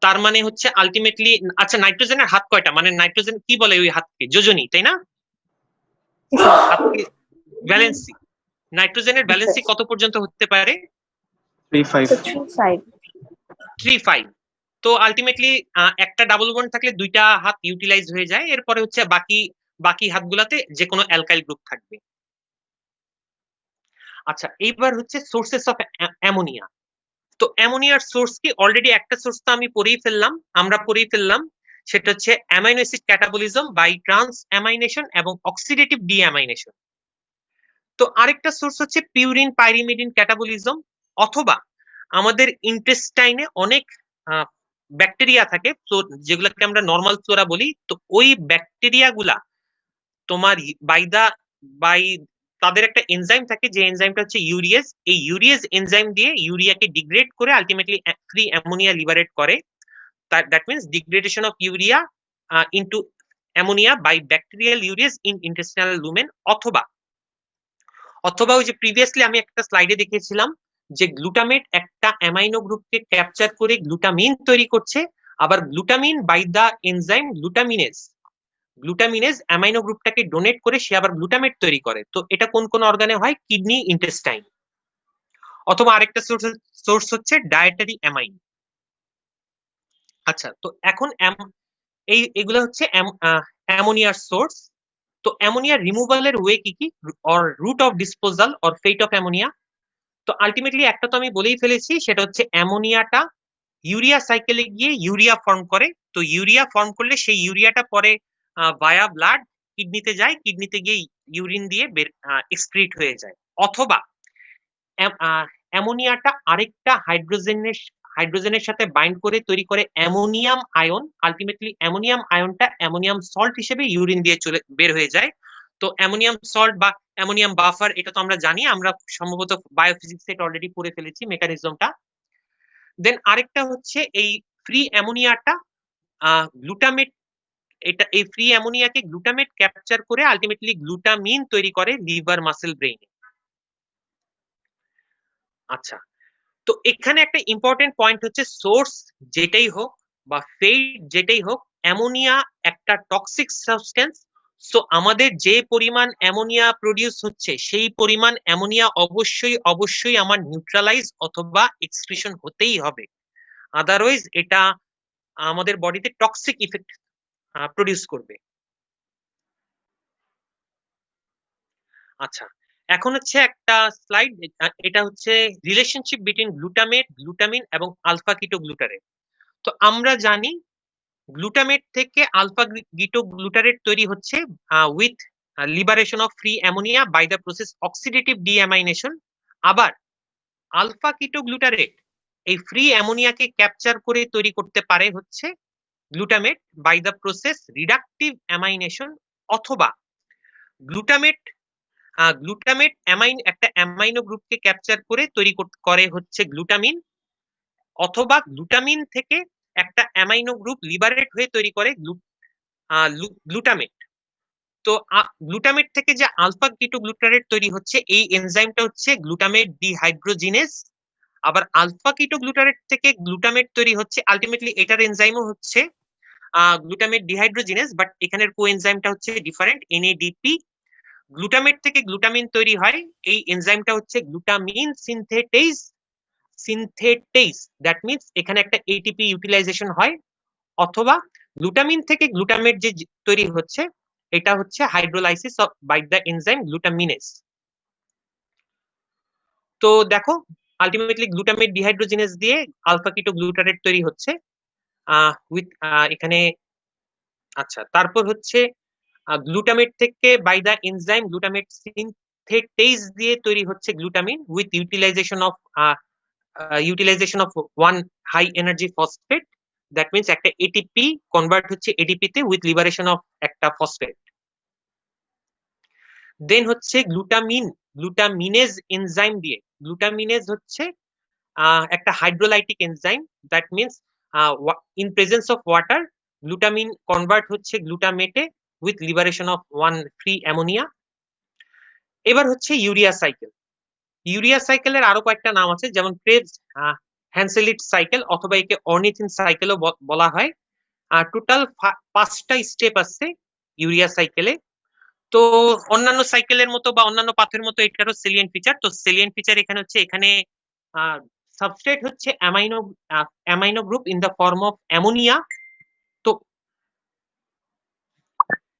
B: তার মানে হচ্ছে আলটিমেটলি, আচ্ছা নাইট্রোজেনের হাত কয়টা, মানে নাইট্রোজেন কি বলে ওই হাতকে? যোজনী, তাই না?
A: জি স্যার।
B: হাতকে ভ্যালেন্সি। নাইট্রোজেনের ভ্যালেন্সি কত পর্যন্ত হতে পারে?
C: 3-5
B: 3-5। তো আলটিমেটলি একটা ডাবল বন্ড থাকলে দুইটা হাত ইউটিলাইজ হয়ে যায়, এরপরে হচ্ছে বাকি বাকি হাতগুলাতে যে কোনো অ্যালকাইল গ্রুপ থাকবে। আচ্ছা, এইবার হচ্ছে সোর্সেস অফ অ্যামোনিয়া। তো অ্যামোনিয়ার সোর্স কি? অলরেডি একটা সোর্স তো আমরা পড়েই ফেললাম, সেটা হচ্ছে amino acid catabolism by transamination এবং অক্সিডেটিভ ডিঅ্যামাইনেশন। তো আরেকটা সোর্স হচ্ছে পিউরিন পাইরিমিডিন ক্যাটাবলিজম, অথবা আমাদের ইন্টেস্টাইনে অনেক ব্যাকটেরিয়া থাকে যেগুলোকে আমরা নর্মাল ফ্লোরা বলি। তো ওই ব্যাকটেরিয়া গুলা তোমার বাই তাদের একটা এনজাইম থাকে, যে এনজাইমটা হচ্ছে ইউরিয়েজ। এই ইউরিয়েজ এনজাইম দিয়ে ইউরিয়াকে ডিগ্রেড করে আলটিমেটলি ফ্রি অ্যামোনিয়া লিবারেট করে। That means degradation of urea into ammonia by bacterial urease in intestinal lumen. অথবা ওই যে প্রিভিয়াসলি আমি একটা স্লাইডে দেখিয়েছিলাম যে গ্লুটামেট একটা অ্যামাইনো গ্রুপকে ক্যাপচার করে গ্লুটামিন তৈরি করছে, আবার glutamine by the enzyme glutaminase amino গ্রুপটাকে ডোনেট করে সে আবার গ্লুটামেট তৈরি করে। তো এটা কোন কোন অর্গানে হয়? Kidney, intestine. অথবা আরেকটা সোর্স হচ্ছে ডায়েটারি অ্যামাইন। আচ্ছা, তো এখন এগুলো হচ্ছে অ্যামোনিয়ার সোর্স। তো অ্যামোনিয়া রিমুভালের ওয়ে কি কি, or route of disposal or fate of ammonia? তো আলটিমেটলি একটা তো আমি বলেই ফেলেছি, সেটা হচ্ছে অ্যামোনিয়াটা ইউরিয়া সাইকেলে গিয়ে ইউরিয়া ফর্ম করে। তো ইউরিয়া ফর্ম করলে সেই ইউরিয়াটা পরে ভায়া ব্লাড কিডনিতে যায়, কিডনিতে গিয়ে ইউরিন দিয়ে এক্সক্রিট হয়ে যায়। অথবা অ্যামোনিয়াটা আরেকটা হাইড্রোজেনের সাথে বাইন্ড করে তৈরি করে অ্যামোনিয়াম আয়ন। আলটিমেটলি অ্যামোনিয়াম আয়নটা অ্যামোনিয়াম সল্ট হিসেবে ইউরিন দিয়ে বের হয়ে যায়। তো অ্যামোনিয়াম সল্ট বা অ্যামোনিয়াম বাফার, এটা তো আমরা জানি, আমরা সম্ভবত বায়োফিজিক্স এটা অলরেডি পড়ে ফেলেছি মেকানিজমটা। দেন আরেকটা হচ্ছে এই ফ্রি অ্যামোনিয়াটা গ্লুটামেট, এই ফ্রি অ্যামোনিয়াকে গ্লুটামেট ক্যাপচার করে আলটিমেটলি গ্লুটামিন তৈরি করে লিভার, মাসেল, ব্রেইনে। আচ্ছা, তো এখানে একটা ইম্পর্টেন্ট পয়েন্ট হচ্ছে সোর্স যেটাই হোক বা ফেড যেটাই হোক, অ্যামোনিয়া একটা টক্সিক সাবস্টেন্স। সো আমাদের যে পরিমাণ অ্যামোনিয়া প্রডিউস হচ্ছে সেই পরিমাণ অ্যামোনিয়া অবশ্যই অবশ্যই আমার নিউট্রালাইজ অথবা এক্সক্রিশন হতেই হবে, আদারওয়াইজ এটা আমাদের বডিতে টক্সিক ইফেক্ট প্রডিউস করবে। আচ্ছা, এখন হচ্ছে একটা স্লাইড, এটা হচ্ছে রিলেশনশিপ বিটুইন গ্লুটামেট, গ্লুটামিন এবং আলফা কিটোগ্লুটারেট। তো আমরা জানি গ্লুটামেট থেকে আলফা কিটোগ্লুটারেট তৈরি হচ্ছে with liberation of free ammonia by the process oxidative deamination. আবার আলফা কিটোগ্লুটারেট এই ফ্রি অ্যামোনিয়াকে ক্যাপচার করে তৈরি করতে পারে হচ্ছে glutamate by the process reductive amination, অথবা গ্লুটামেট গ্লুটামেট একটা অ্যামাইনো গ্রুপকে ক্যাপচার করে তৈরি করে হচ্ছে গ্লুটামিন, অথবা গ্লুটামিন থেকে একটা অ্যামাইনো গ্রুপ লিবারেট হয়ে তৈরি করে গ্লুটামেট। তো গ্লুটামেট থেকে যে আলফা কিটোগ্লুটারেট তৈরি হচ্ছে এই এনজাইমটা হচ্ছে গ্লুটামেট ডিহাইড্রোজিনেস। আবার আলফা কিটোগ্লুটারেট থেকে গ্লুটামেট তৈরি হচ্ছে, আলটিমেটলি এটার এনজাইমও হচ্ছে গ্লুটামেট ডিহাইড্রোজিনেস, বাট এখানের কোএনজাইমটা হচ্ছে ডিফারেন্ট, এনএডিপি। গ্লুটামেট থেকে গ্লুটামিন তৈরি হয়, এই এনজাইমটা হচ্ছে গ্লুটামিন সিনথেটেজ দ্যাট মিন্স এখানে একটা এটিপি ইউটিলাইজেশন হয়। অথবা গ্লুটামিন থেকে গ্লুটামেট যে তৈরি হচ্ছে এটা হচ্ছে hydrolysis by the enzyme glutaminase. তো দেখো আলটিমেটলি গ্লুটামেট ডিহাইড্রোজিনেজ দিয়ে আলফা কিটোগ্লুটারেট তৈরি হচ্ছে উইথ এখানে। আচ্ছা, তারপর হচ্ছে গ্লুটামেট থেকে by the enzyme glutamate synthetase দিয়ে তৈরি হচ্ছে glutamine with utilization of one high energy phosphate, that means একটা এটিপি কনভার্ট হচ্ছে এডিপি তে উইথ লিবারেশন অফ একটা ফসফেট। দেন হচ্ছে গ্লুটামিনেজ এনজাইম দিয়ে, গ্লুটামিনেজ হচ্ছে একটা hydrolytic enzyme, that means in presence of water glutamine convert হচ্ছে গ্লুটামেটে with liberation of one free ammonia. এবার হচ্ছে ইউরিয়া সাইকেল। ইউরিয়া সাইকেলের আরো কয়েকটা নাম আছে, যেমন ক্রেবস হ্যান্সেলিট সাইকেল, অথবা একে অর্নিথিন সাইকেলও বলা হয়। টোটাল 5টা স্টেপ আছে ইউরিয়া সাইকেলে। তো অন্যান্য সাইকেলের মতো বা অন্যান্য পাথের মতো এটারও সেলিয়েন্ট ফিচার। তো সেলিয়েন্ট ফিচার এখানে হচ্ছে, এখানে সাবস্ট্রেট হচ্ছে amino group in the form of ammonia. তো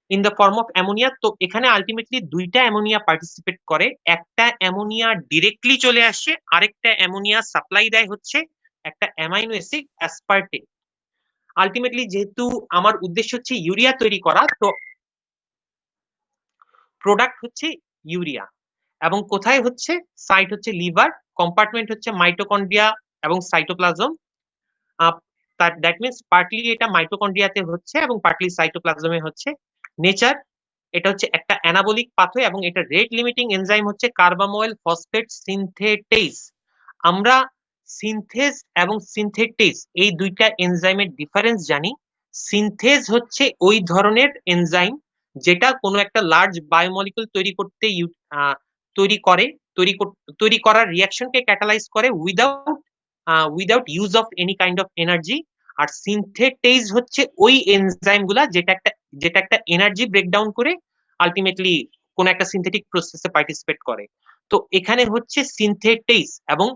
B: in the form of ammonia, তো এখানে আলটিমেটলি 2টা অ্যামোনিয়া পার্টিসিপেট করে, একটা অ্যামোনিয়া ডিরেক্টলি চলে আসে, আরেকটা অ্যামোনিয়া সাপ্লাই দেয় হচ্ছে একটা অ্যামাইনো অ্যাসিড অ্যাসপার্টেট। আলটিমেটলি যেহেতু আমার উদ্দেশ্য হচ্ছে ইউরিয়া তৈরি করা, তো প্রোডাক্ট হচ্ছে ইউরিয়া। এবং কোথায় হচ্ছে, সাইট হচ্ছে লিভার, কম্পার্টমেন্ট হচ্ছে মাইটোকন্ড্রিয়া এবং সাইটোপ্লাজম। দ্যাট মিন্স পার্টলি এটা মাইটোকন্ড্রিয়াতে হচ্ছে এবং পার্টলি সাইটোপ্লাজমে হচ্ছে। নেচার, এটা হচ্ছে একটা অ্যানাবলিক পাথওয়ে এবং এটা রেট লিমিটিং এনজাইম হচ্ছে কার্বাময়েল ফসফেট সিনথেটেজ। আমরা সিনথেজ এবং সিনথেটেজ এই 2টা এনজাইমের ডিফারেন্স জানি। সিনথেজ হচ্ছে ওই ধরনের এনজাইম যেটা কোনো একটা লার্জ বায়োমলিকুল তৈরি করতে তৈরি করার রিয়াকশনকে ক্যাটালাইজ করে without use of any kind of energy. আর সিনথেটেজ হচ্ছে ওই এনজাইম গুলা যেটা একটা এনার্জি ব্রেকডাউন করে আলটিমেটলি কোন একটা সিনথেটিক প্রসেসে পার্টিসিপেট করে। তো এখানে হচ্ছে সিনথেটেজ, এবং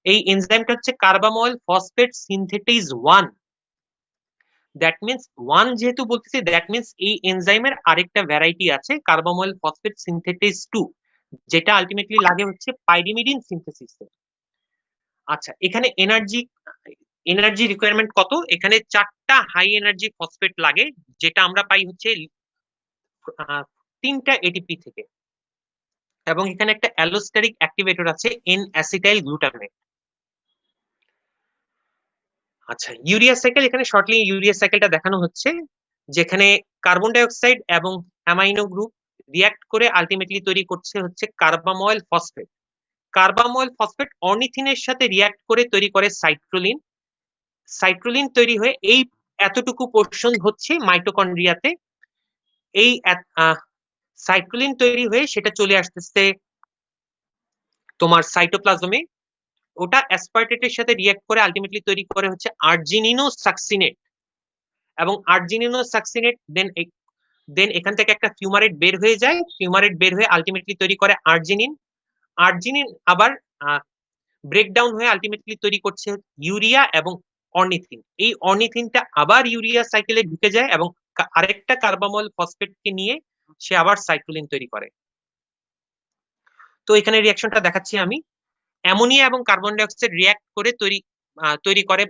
B: এই এনজাইমটা হচ্ছে কার্বাময়েল ফসফেট সিনথেটেজ 1। দ্যাট মিন্স 1 যেহেতু বলতেছি, দ্যাট মিন্স এই এনজাইমের আরেকটা ভ্যারাইটি আছে কার্বাময়েল ফসফেট সিনথেটেজ 2, যেটা আলটিমেটলি লাগে হচ্ছে পাইরিমিডিন সিনথেসিসে। আচ্ছা, এখানে এনার্জি রিকোয়ারমেন্ট কত? এখানে 4টা হাই এনার্জি ফসফেট লাগে, যেটা আমরা পাই হচ্ছে 3টা এটিপি থেকে। এবং এখানে একটা অ্যালোস্টেরিক অ্যাক্টিভেটর আছে এন অ্যাসিটাইল গ্লুটামেট। আচ্ছা, ইউরিয়া সাইকেল, এখানে শর্টলি ইউরিয়া সাইকেলটা দেখানো হচ্ছে, যেখানে কার্বন ডাই অক্সাইড এবং অ্যামাইনো গ্রুপ রিয়াক্ট করে আলটিমেটলি তৈরি করছে হচ্ছে কার্বাময়েল ফসফেট। কার্বাময়েল ফসফেট অর্নিথিনের সাথে রিয়াক্ট করে তৈরি করে সাইট্রোলিন। সাইট্রোলিন তৈরি হয়ে এই এতটুকু পোর্শন হচ্ছে মাইটোকন্ড্রিয়াতে। এই সাইট্রোলিন তৈরি হয়ে সেটা চলে আসতেছে তোমার সাইটোপ্লাজমে। ওটা অ্যাসপার্টেটের সাথে রিঅ্যাক্ট করে আলটিমেটলি তৈরি করে হচ্ছে আর্জিনিনোসাকসিনেট, এবং আর্জিনিনোসাকসিনেট দেন এখান থেকে একটা ফিউমারেট বের হয়ে যায়, ফিউমারেট বের হয়ে আলটিমেটলি তৈরি করে আর্জিনিন। আর্জিনিন আবার ব্রেকডাউন হয়ে আলটিমেটলি তৈরি করছে ইউরিয়া এবং অর্নিথিন। এই অর্নিথিনটা আবার ইউরিয়া সাইকেলে ঢুকে যায় এবং আরেকটা কার্বামল ফসফেটকে নিয়ে সে আবার সাইক্লোলিন তৈরি করে। তো এখানে রিঅ্যাকশনটা দেখাচ্ছি আমি। অ্যামোনিয়া এবং কার্বন ডাইঅক্সাইড রিঅ্যাক্ট করে তৈরি করে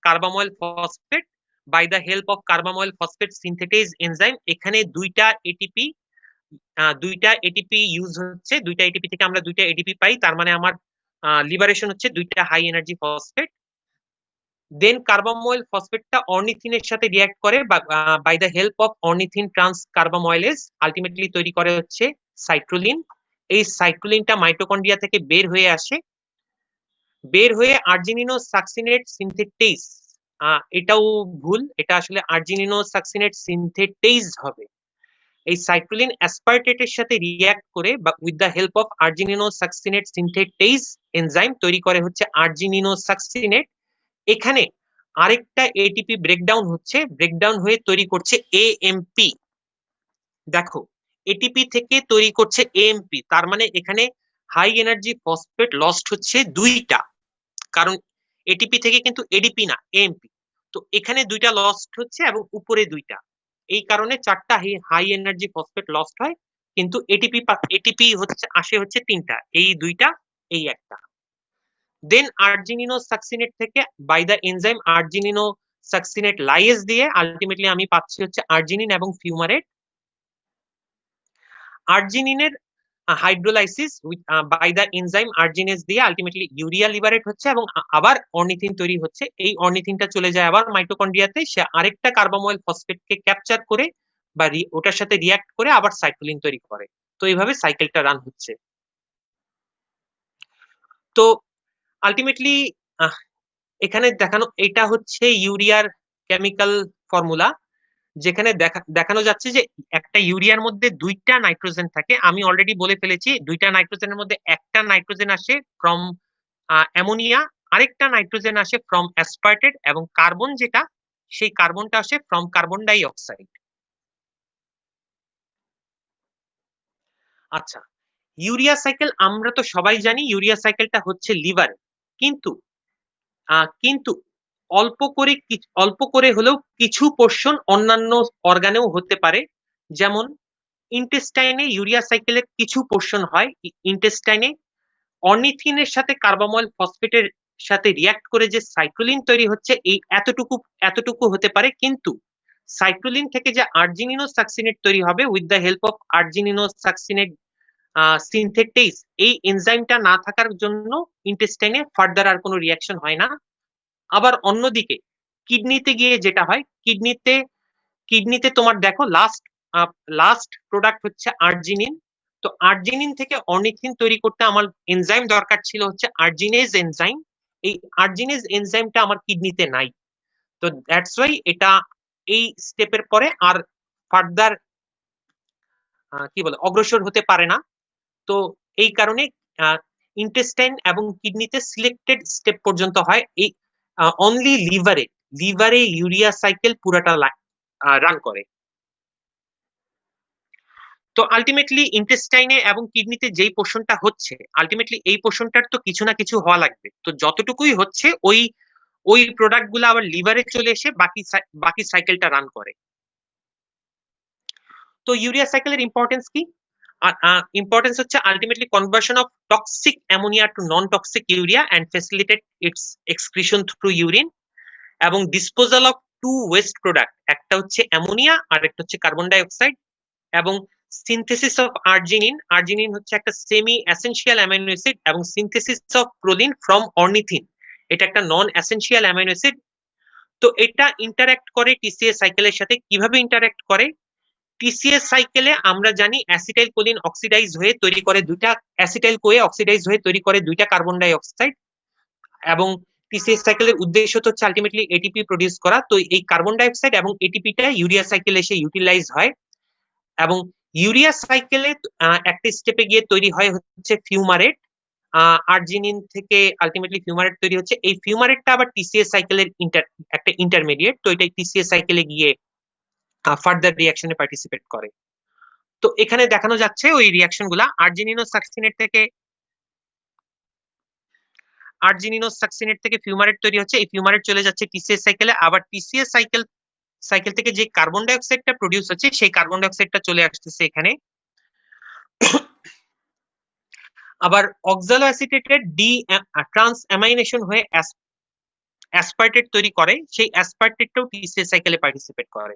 B: carbamoyl phosphate by the help of carbamoyl phosphate synthetase enzyme. এখানে দুইটা এটিপি ইউজ হচ্ছে, দুইটা এটিপি থেকে আমরা দুইটা এটিপি পাই, তার মানে আমার লিবারেশন হচ্ছে দুইটা high energy phosphate. Then carbamoyl ফসফেটটা অর্নিথিনের সাথে রিঅ্যাক্ট করে by the help of ornithine transcarbamoylase ultimately তৈরি করে হচ্ছে সাইট্রোলিন। এই সাইট্রোলিনটা মাইটোকন্ড্রিয়া থেকে বের হয়ে আসে, বের হয়ে আর্জিনিনোসাকসিনেট সিনথেটেজ, এটাও ভুল, এটা আসলে আর্জিনিনোসাকসিনেট সিনথেটেজ হবে। এই সাইট্রোলিন অ্যাসপার্টেটের সাথে রিঅ্যাক্ট করে বা with the help of argininosuccinate synthetase enzyme তৈরি করে হচ্ছে আর্জিনিনোসাকসিনেট। এখানে আরেকটা এটিপি ব্রেকডাউন হচ্ছে, ব্রেকডাউন হয়ে তৈরি করছে এএমপি। দেখো, এটিপি থেকে তৈরি করছে এএমপি, তার মানে এখানে হাই এনার্জি ফসফেট লস্ট হচ্ছে দুইটা, কারণ এটিপি থেকে কিন্তু এডিপি না এএমপি। তো এখানে দুইটা লস্ট হচ্ছে এবং উপরে দুইটা, এই কারণে চারটা হাই এনার্জি ফসফেট লস্ট হয়, কিন্তু এটিপি আসে হচ্ছে তিনটা, এই দুইটা এই একটা। দেন আর্জিনিনোসাকসিনেট থেকে by the enzyme argininosuccinate lyase দিয়ে আলটিমেটলি আমি পাচ্ছি হচ্ছে আর্জিনিন এবং ফিউমারেট। আর্জিনিনের hydrolysis by the enzyme arginase দিয়ে আলটিমেটলি ইউরিয়া লিবারেট হচ্ছে এবং আবার অর্নিথিন তৈরি হচ্ছে। এই অর্নিথিনটা চলে যায় আবার মাইটোকন্ড্রিয়াতে, সে আরেকটা কার্বাময়েল ফসফেটকে ক্যাপচার করে বা ওটার সাথে রিঅ্যাক্ট করে আবার সাইক্লোলিন তৈরি করে। তো এইভাবে সাইকেলটা রান হচ্ছে। তো আলটিমেটলি এখানে দেখানো, এটা হচ্ছে ইউরিয়ার কেমিক্যাল ফর্মুলা, যেখানে দেখানো যাচ্ছে যে একটা ইউরিয়ার মধ্যে দুইটা নাইট্রোজেন থাকে। আমি অলরেডি বলে ফেলেছি, দুইটা নাইট্রোজেনের মধ্যে একটা নাইট্রোজেন আসে ফ্রম অ্যামোনিয়া, আরেকটা নাইট্রোজেন আসে ফ্রম অ্যাসপার্টেট, এবং কার্বন যেটা, সেই কার্বনটা আসে ফ্রম কার্বন ডাই অক্সাইড। আচ্ছা, ইউরিয়া সাইকেল আমরা তো সবাই জানি, ইউরিয়া সাইকেলটা হচ্ছে লিভার, কিন্তু কিন্তু অল্প করে হলেও কিছু পোর্শন অন্যান্য অর্গানেও হতে পারে। যেমন ইন্টেস্টাইনে ইউরিয়া সাইকেলের কিছু পোর্শন হয়, ইন্টেস্টাইনে অর্নিথিনের সাথে কার্বাময়েল ফসফেটের সাথে রিঅ্যাক্ট করে যে সাইক্লোলিন তৈরি হচ্ছে, এই এতটুকু হতে পারে। কিন্তু সাইক্লোলিন থেকে যে আর্জিনিনোসাকসিনেট তৈরি হবে with the help of argininosuccinate synthetase, এই এনজাইমটা না থাকার জন্য ইন্টেস্টাইনে ফার্দার আর কোনো রিঅ্যাকশন হয় না। আবার অন্যদিকে কিডনিতে গিয়ে যেটা হয়, কিডনিতে তোমার দেখো লাস্ট প্রোডাক্ট হচ্ছে আর্জিনিন। তো আর্জিনিন থেকে অর্নিথিন তৈরি করতে আমার এনজাইম দরকার ছিল হচ্ছে আর্জিনেজ এনজাইম। এই আর্জিনেজ এনজাইমটা আমার কিডনিতে নাই, তো দ্যাটস ওয়াই এটা এই স্টেপের পরে আর ফার্দার কি বলে অগ্রসর হতে পারে না। তো এই কারণে ইন্টেস্টাইন এবং কিডনিতে সিলেক্টেড স্টেপ পর্যন্ত হয়। এই অনলি লিভারে ইউরিয়া সাইকেল পুরাটা রান করে। তো আলটিমেটলি ইন্টেস্টাইনে এবং কিডনিতে যেই পোর্শনটা হচ্ছে, আলটিমেটলি এই পোর্শনটার তো কিছু না কিছু হওয়া লাগবে। তো যতটুকুই হচ্ছে ওই প্রোডাক্ট গুলো আবার লিভারে চলে এসে বাকি সাইকেলটা রান করে। তো ইউরিয়া সাইকেলের ইম্পর্টেন্স কি? ইম্পর্টেন্স হচ্ছে ultimately conversion of toxic ammonia to non toxic urea and facilitate its excretion through urine, এবং disposal of two waste product, একটা হচ্ছে অ্যামোনিয়া আর একটা হচ্ছে কার্বন ডাই অক্সাইড, এবং সিনথেসিস অফ আর্জিনিন হচ্ছে একটা সেমি এসেনশিয়াল অ্যামাইনো অ্যাসিড, এবং synthesis of proline from ornithine, এটা একটা নন এসেনশিয়াল অ্যামাইনো অ্যাসিড। তো এটা ইন্টারঅ্যাক্ট করে টিসিএস সাইকেলের সাথে। কিভাবে ইন্টারঅ্যাক্ট করে? টিসিএস সাইকেলে আমরা জানি অ্যাসিটাইল কোলিন অক্সিডাইজ হয়ে তৈরি করে দুইটা, অ্যাসিটাইল কোয়ে অক্সিডাইজ হয়ে তৈরি করে দুইটা কার্বন ডাই অক্সাইড, এবং টিসিএস সাইকেলের উদ্দেশ্য হচ্ছে আলটিমেটলি এটিপি প্রডিউস করা। তো এই কার্বন ডাই অক্সাইড এবং এটিপিটা ইউরিয়া সাইকেলে এসে ইউটিলাইজ হয়, এবং ইউরিয়া সাইকেলে একটা স্টেপে গিয়ে তৈরি হয় হচ্ছে ফিউমারেট, আর্জিনিন থেকে আলটিমেটলি ফিউমারেট তৈরি হচ্ছে। এই ফিউমারেটটা আবার টিসিএস সাইকেলের একটা ইন্টারমিডিয়েট, তো এটা টিসিএস সাইকেলে গিয়ে ফার্দার রিঅ্যাকশনে পার্টিসিপেট করে। তো এখানে দেখানো যাচ্ছে ওই রিঅ্যাকশন গুলা আর্জিনিনো সাকসিনেট থেকে ফিউমারেট তৈরি হচ্ছে, এই ফিউমারেট চলে যাচ্ছে টিসিএস সাইকেলে, আবার টিসিএস সাইকেল থেকে যে কার্বন ডাই অক্সাইডটা প্রডিউস হচ্ছে সেই কার্বন ডাই অক্সাইডটা চলে আসতেছে এখানে, আবার অক্সালো অ্যাসিটেটের ট্রান্স অ্যামাইনেশন হয়ে অ্যাসপার্টেট তৈরি করে, সেই অ্যাসপার্টেটটাও টিসিএস সাইকেলে পার্টিসিপেট করে।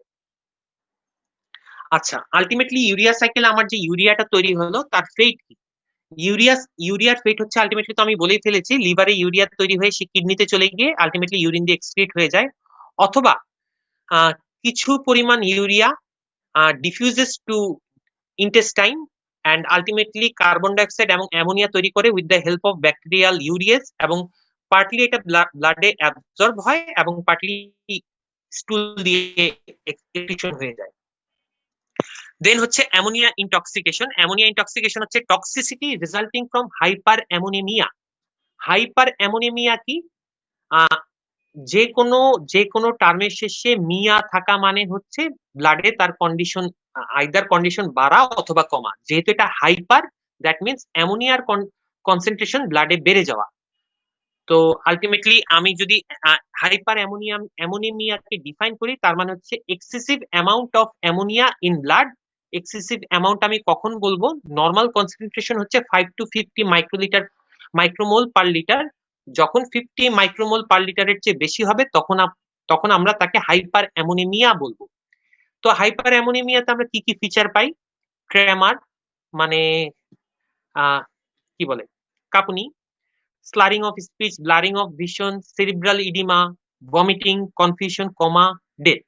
B: আচ্ছা, আলটিমেটলি ইউরিয়া সাইকেলে আমার যে ইউরিয়াটা তৈরি হলো তার ফেট কি? ইউরিয়ার ফেট হচ্ছে আলটিমেটলি, তো আমি বলেই ফেলেছি, লিভারে ইউরিয়া তৈরি হয়ে সে কিডনিতে চলে গিয়ে আলটিমেটলি ইউরিন দিয়ে এক্সক্রিট হয়ে যায়, অথবা কিছু পরিমাণ urea diffuses to intestine and ultimately carbon dioxide এবং অ্যামোনিয়া তৈরি করে with the help of bacterial urease, এবং পার্টলি এটা ব্লাডে অ্যাবজর্ব হয় এবং পার্টলি স্টুল দিয়ে এক্সক্রিশন হয়ে যায়। দেন হচ্ছে অ্যামোনিয়া ইনটক্সিকেশন। অ্যামোনিয়া ইনটক্সিকেশন হচ্ছে টক্সিসিটি রিজাল্টিং ফ্রম হাইপার অ্যামোনিমিয়া। হাইপার অ্যামোনিমিয়া কি? যে কোনো টার্মের শেষে মিয়া থাকা মানে হচ্ছে ব্লাডে তার কন্ডিশন, আইদার কন্ডিশন বাড়া অথবা কমা। যেহেতু এটা হাইপার, দ্যাট মিনস অ্যামোনিয়ার কনসেন্ট্রেশন ব্লাডে বেড়ে যাওয়া। তো আলটিমেটলি আমি যদি হাইপার অ্যামোনিমিয়াকে ডিফাইন করি, তার মানে হচ্ছে excessive amount of ammonia in blood. Excessive amount আমি কখন বলবো? নর্মাল কনসেন্ট্রেশন হচ্ছে 5 to 50 মাইক্রোমোল পার লিটার। যখন 50 মাইক্রোমোল পার লিটারের চেয়ে বেশি হবে তখন আমরা তাকে হাইপার অ্যামোনিমিয়া বলবো। তো হাইপার অ্যামোনিমিয়াতে আমরা কি কি ফিচার পাই? ট্রেমার, মানে কি বলে, কাঁপুনি, slurring of speech, blurring of vision, cerebral oedema, vomiting, confusion, coma, death.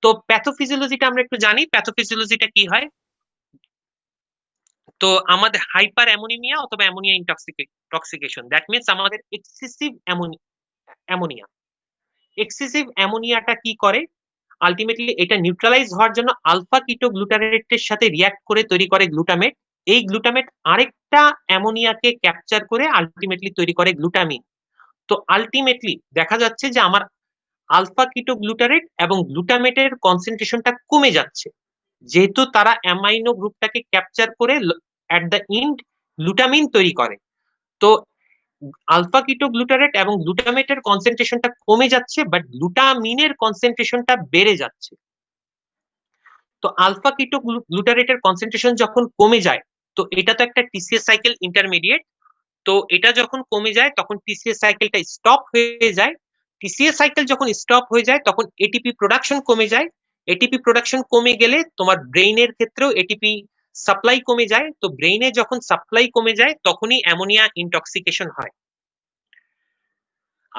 B: তো প্যাথোফিজিওলজিটা আমরা একটু জানি, প্যাথোফিজিওলজিটা কি হয়। তো আমাদের হাইপার অ্যামোনিমিয়া অথবা অ্যামোনিয়া ইনটক্সিকেশন, দ্যাট মিনস আমাদের এক্সেসিভ অ্যামোনিয়া। এক্সেসিভ অ্যামোনিয়াটা কি করে? আলটিমেটলি এটা নিউট্রালাইজ হওয়ার জন্য আলফা কিটোগ্লুটারেটের সাথে রিয়াক্ট করে তৈরি করে গ্লুটামেট। এই গ্লুটামেট আরেকটা অ্যামোনিয়াকে ক্যাপচার করে আলটিমেটলি তৈরি করে গ্লুটামিন। তো আলটিমেটলি দেখা যাচ্ছে যে আমার আলফা কিটোগ্লুটারেট এবং গ্লুটামেটের কনসেন্ট্রেশনটা কমে যাচ্ছে, যেহেতু তারা অ্যামাইনো গ্রুপটাকে ক্যাপচার করে অ্যাট দ্য এন্ড গ্লুটামিন তৈরি করে। তো আলফা কিটোগ্লুটারেট এবং গ্লুটামেটের কনসেন্ট্রেশনটা কমে যাচ্ছে, বাট গ্লুটামিনের কনসেন্ট্রেশনটা বেড়ে যাচ্ছে। তো আলফা কিটোগ্লুটারেটের কনসেন্ট্রেশন যখন কমে যায়, তো এটা তো একটা টিসিএস সাইকেল ইন্টারমিডিয়েট, তো এটা যখন কমে যায় তখন টিসিএস সাইকেলটা স্টপ হয়ে যায়। টিসিএস সাইকেল যখন স্টপ হয়ে যায় তখন এটিপি প্রোডাকশন কমে যায়। এটিপি প্রোডাকশন কমে গেলে তোমার ব্রেইনের ক্ষেত্রেও এটিপি সাপ্লাই কমে যায়। তো ব্রেইনে যখন সাপ্লাই কমে যায় তখনই অ্যামোনিয়া ইনটক্সিকেশন হয়।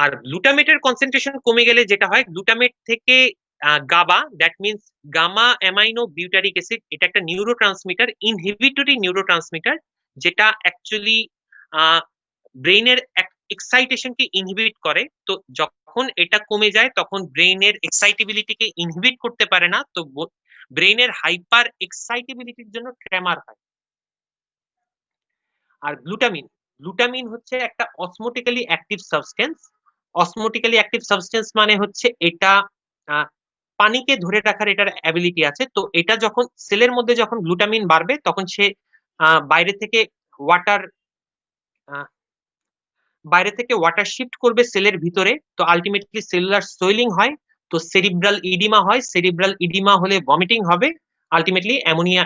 B: আর গ্লুটামেটের কনসেন্ট্রেশন কমে গেলে যেটা হয়, গ্লুটামেট থেকে GABA, that means gamma amino butyric acid, এটা একটা নিউরোট্রান্সমিটার, ইনহিবিটরি নিউরোট্রান্সমিটার, যেটা অ্যাকচুয়ালি ব্রেইনের এক্সাইটেশনকে ইনহিবিট করে। তো যখন এটা কমে যায় তখন ব্রেইনের এক্সাইটেবিলিটিকে ইনহিবিট করতে পারে না, তো ব্রেইনের হাইপার এক্সাইটেবিলিটির জন্য ট্রেমার হয়। আর গ্লুটামিন হচ্ছে একটা অসমোটিক্যালি অ্যাক্টিভ সাবস্টেন্স। অসমোটিক্যালি অ্যাক্টিভ সাবস্টেন্স মানে হচ্ছে এটা পানিকে ধরে রাখার এটার অ্যাবিলিটি আছে। তো এটা যখন সেলের মধ্যে যখন গ্লুটামিন বাড়বে তখন সে বাইরে থেকে ওয়াটার শিফট করবে সেলের ভিতরে। তো আলটিমেটলি সেলুলার সোয়েলিং হয়, তো সেরিব্রাল ইডিমা হয়, সেরিব্রাল ইডিমা হলে ভমিটিং হবে, আলটিমেটলি অ্যামোনিয়া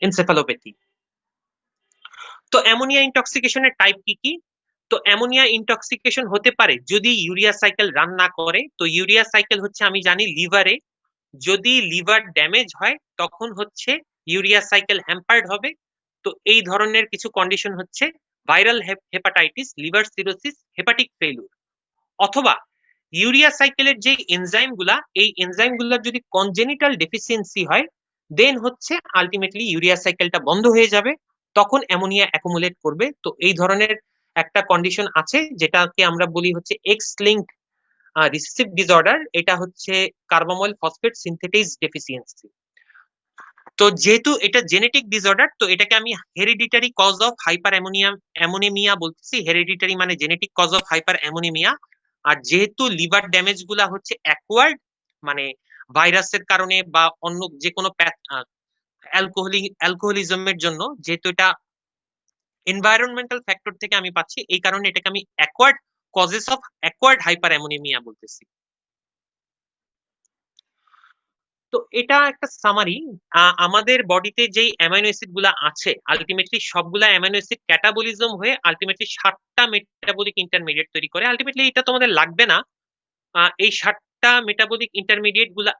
B: এনসেফালোপ্যাথি। তো অ্যামোনিয়া ইনটক্সিকেশনের টাইপ কি কি? তো অ্যামোনিয়া ইনটক্সিকেশন হতে পারে যদি ইউরিয়া সাইকেল রান না করে। তো ইউরিয়া সাইকেল হচ্ছে আমি জানি লিভারে, যদি লিভার ড্যামেজ হয় তখন হচ্ছে ইউরিয়া সাইকেল হ্যাম্পার্ড হবে। তো এই ধরনের কিছু কন্ডিশন হচ্ছে viral hepatitis, liver cirrhosis, hepatic failure. অথবা ইউরিয়া সাইকেলের যে এনজাইম গুলা, এই এনজাইম গুলার যদি কনজেনিটাল ডেফিসিয়েন্সি হয়, দেন হচ্ছে আলটিমেটলি ইউরিয়া সাইকেলটা বন্ধ হয়ে যাবে, তখন অ্যামোনিয়া অ্যাকুমুলেট করবে। তো এই ধরনের একটা কন্ডিশন আছে যেটাকে আমরা বলি হচ্ছে এক্স লিঙ্কড রিসেসিভ ডিসঅর্ডার। এটা হচ্ছে কার্বামল ফসফেট সিনথেটেজ ডেফিসিয়েন্সি। তো যেহেতু এটা জেনেটিক ডিসঅর্ডার, তো এটাকে আমি হেরিডিটারি কজ অফ হাইপার অ্যামোনেমিয়া বলতেছি। হেরিডিটারি মানে জেনেটিক কজ অফ হাইপার অ্যামোনেমিয়া। আর যেহেতু লিভার ড্যামেজ গুলা হচ্ছে অ্যাকোয়ার্ড, মানে ভাইরাসের কারণে বা অন্য যে কোনো অ্যালকোহলিজমের জন্য, যেহেতু এটা এনভায়রনমেন্টাল ফ্যাক্টর থেকে আমি পাচ্ছি, এই কারণে এটাকে আমি acquired causes of acquired hyperammonaemia বলতেছি। তো এটা একটা সামারি। আমাদের বডিতে যেই অ্যামাইনো অ্যাসিড গুলা আছে, আলটিমেটলি সবগুলা অ্যামাইনো অ্যাসিড ক্যাটাবলিজম হয়ে আলটিমেটলি 7টা মেটাবলিক ইন্টারমিডিয়েট তৈরি করে। আলটিমেটলি এটা তোমাদের লাগবে না। এই 7টা মেটাবলিক ইন্টারমিডিয়েট গুলা,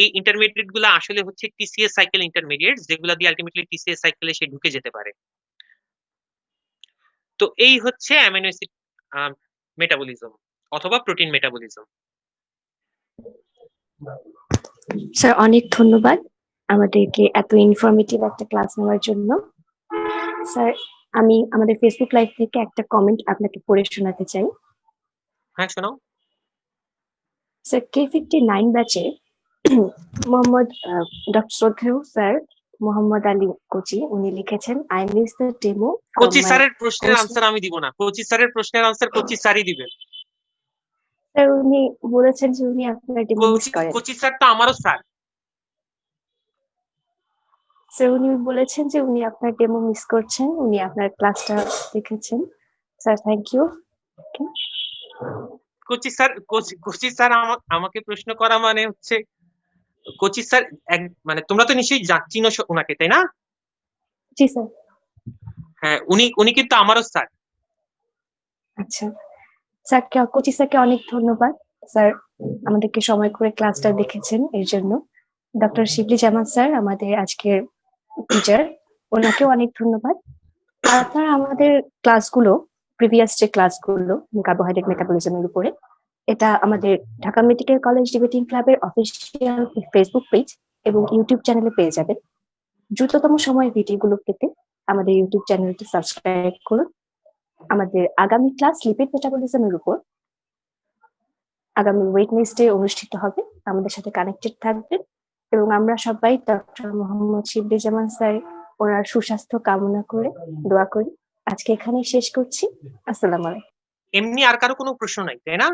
B: এই ইন্টারমিডিয়েট গুলা আসলে হচ্ছে টিসিএস সাইকেল ইন্টারমিডিয়েট, যেগুলা দিয়ে আলটিমেটলি টিসিএস সাইকেলে সে ঢুকে যেতে পারে। তো এই হচ্ছে অ্যামাইনো অ্যাসিড মেটাবলিজম অথবা প্রোটিন মেটাবলিজম।
A: স্যার অনেক ধন্যবাদ আমাদেরকে এত ইনফরমেটিভ একটা ক্লাস নেওয়ার জন্য। স্যার আমি আমাদের ফেসবুক লাইভ থেকে একটা কমেন্ট আপনাকে পড়ে শোনাতে চাই।
B: হ্যাঁ, শোনাও।
A: স্যার K59 ব্যাচে মোহাম্মদ ডক্টর শ্রদ্ধেয় স্যার মোহাম্মদ আলী কোচি, উনি লিখেছেন I miss the demo from
B: Kochi
A: my
B: স্যারের প্রশ্নের
A: কোর্স।
B: আনসার আমি দিব না। কোচি স্যারের প্রশ্নের আনসার কোচি স্যারই দিবেন।
A: স্যার উনি বলেছেন যে উনি আপনার ডেমো মিস করেন।
B: কোচি স্যার তো আমারও স্যার।
A: স্যার উনি বলেছেন যে উনি আপনার ডেমো মিস করছেন, উনি আপনার ক্লাসটা দেখেছেন। Sir thank you.
B: Kochi sir আমাকে প্রশ্ন করা মানে হচ্ছে, কোচি স্যার মানে তোমরা তো নিশ্চয়ই চিনো ওনাকে, তাই না?
A: জি স্যার।
B: হ্যাঁ, উনি কিন্তু আমারও স্যার।
A: আচ্ছা স্যার, কোচি স্যারকে অনেক ধন্যবাদ। স্যার আমাদেরকে সময় করে ক্লাসটা দেখেছেন এর জন্য। ডক্টর শিবলি জামান স্যার আমাদের আজকের টিচার, ওনাকেও অনেক ধন্যবাদ। আপনারা আমাদের ক্লাসগুলো, প্রিভিয়াস যে ক্লাসগুলো কার্বোহাইড্রেট মেটাবলিজমের উপরে, এটা আমাদের ঢাকা মেডিকেল কলেজ ডিবেটিং ক্লাবের অফিসিয়াল ফেসবুক পেজ এবং ইউটিউব চ্যানেলে পেয়ে যাবেন। দ্রুততম সময়ে ভিডিওগুলো পেতে আমাদের ইউটিউব চ্যানেলটি সাবস্ক্রাইব করুন। আমাদের আগামী ক্লাস লিপিড মেটাবলিজমের উপর আগামী ওয়েডনেসডে অনুষ্ঠিত হবে। আমাদের সাথে কানেক্টেড থাকবেন এবং আমরা সবাই ডক্টর মোহাম্মদ শিবলি জামান স্যার ওনার সুস্বাস্থ্য কামনা করে দোয়া করি। আজকে এখানেই শেষ করছি। আসসালামু আলাইকুম।
B: এমনি আর কারো কোনো প্রশ্ন নাই, তাই না?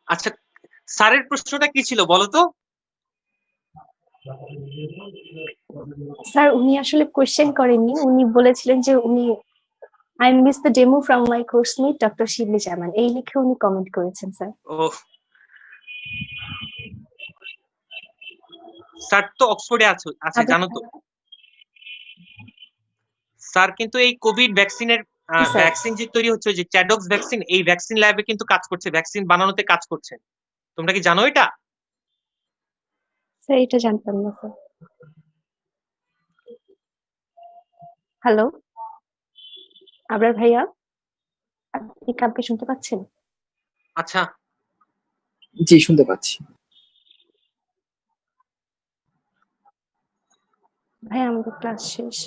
B: আচ্ছা, স্যারের প্রশ্নটা কি ছিল বলো তো?
A: স্যার উনি আসলে কোশ্চেন করেননি, উনি বলেছিলেন যে উনি I miss the demo from my course meet doctor Shibli Zaman, এই লিখে উনি কমেন্ট করেছেন স্যার।
B: ও, স্যার তো অক্সফোর্ডে আছে জানো তো। স্যার কিন্তু এই কোভিড ভ্যাকসিনের ভ্যাকসিন যে তৈরি হচ্ছে, যে চ্যাডক্স ভ্যাকসিন, এই ভ্যাকসিন ল্যাবে কিন্তু কাজ করছে, ভ্যাকসিন বানানোতে কাজ করছে। তোমরা কি জানো এটা?
A: স্যার এটা জানতাম না স্যার। হ্যালো আবরার ভাইয়া, আপনি কাউকে শুনতে পাচ্ছেন?
B: আচ্ছা,
C: জি শুনতে পাচ্ছি।
A: ভাইয়া আমাদের ক্লাস শেষ।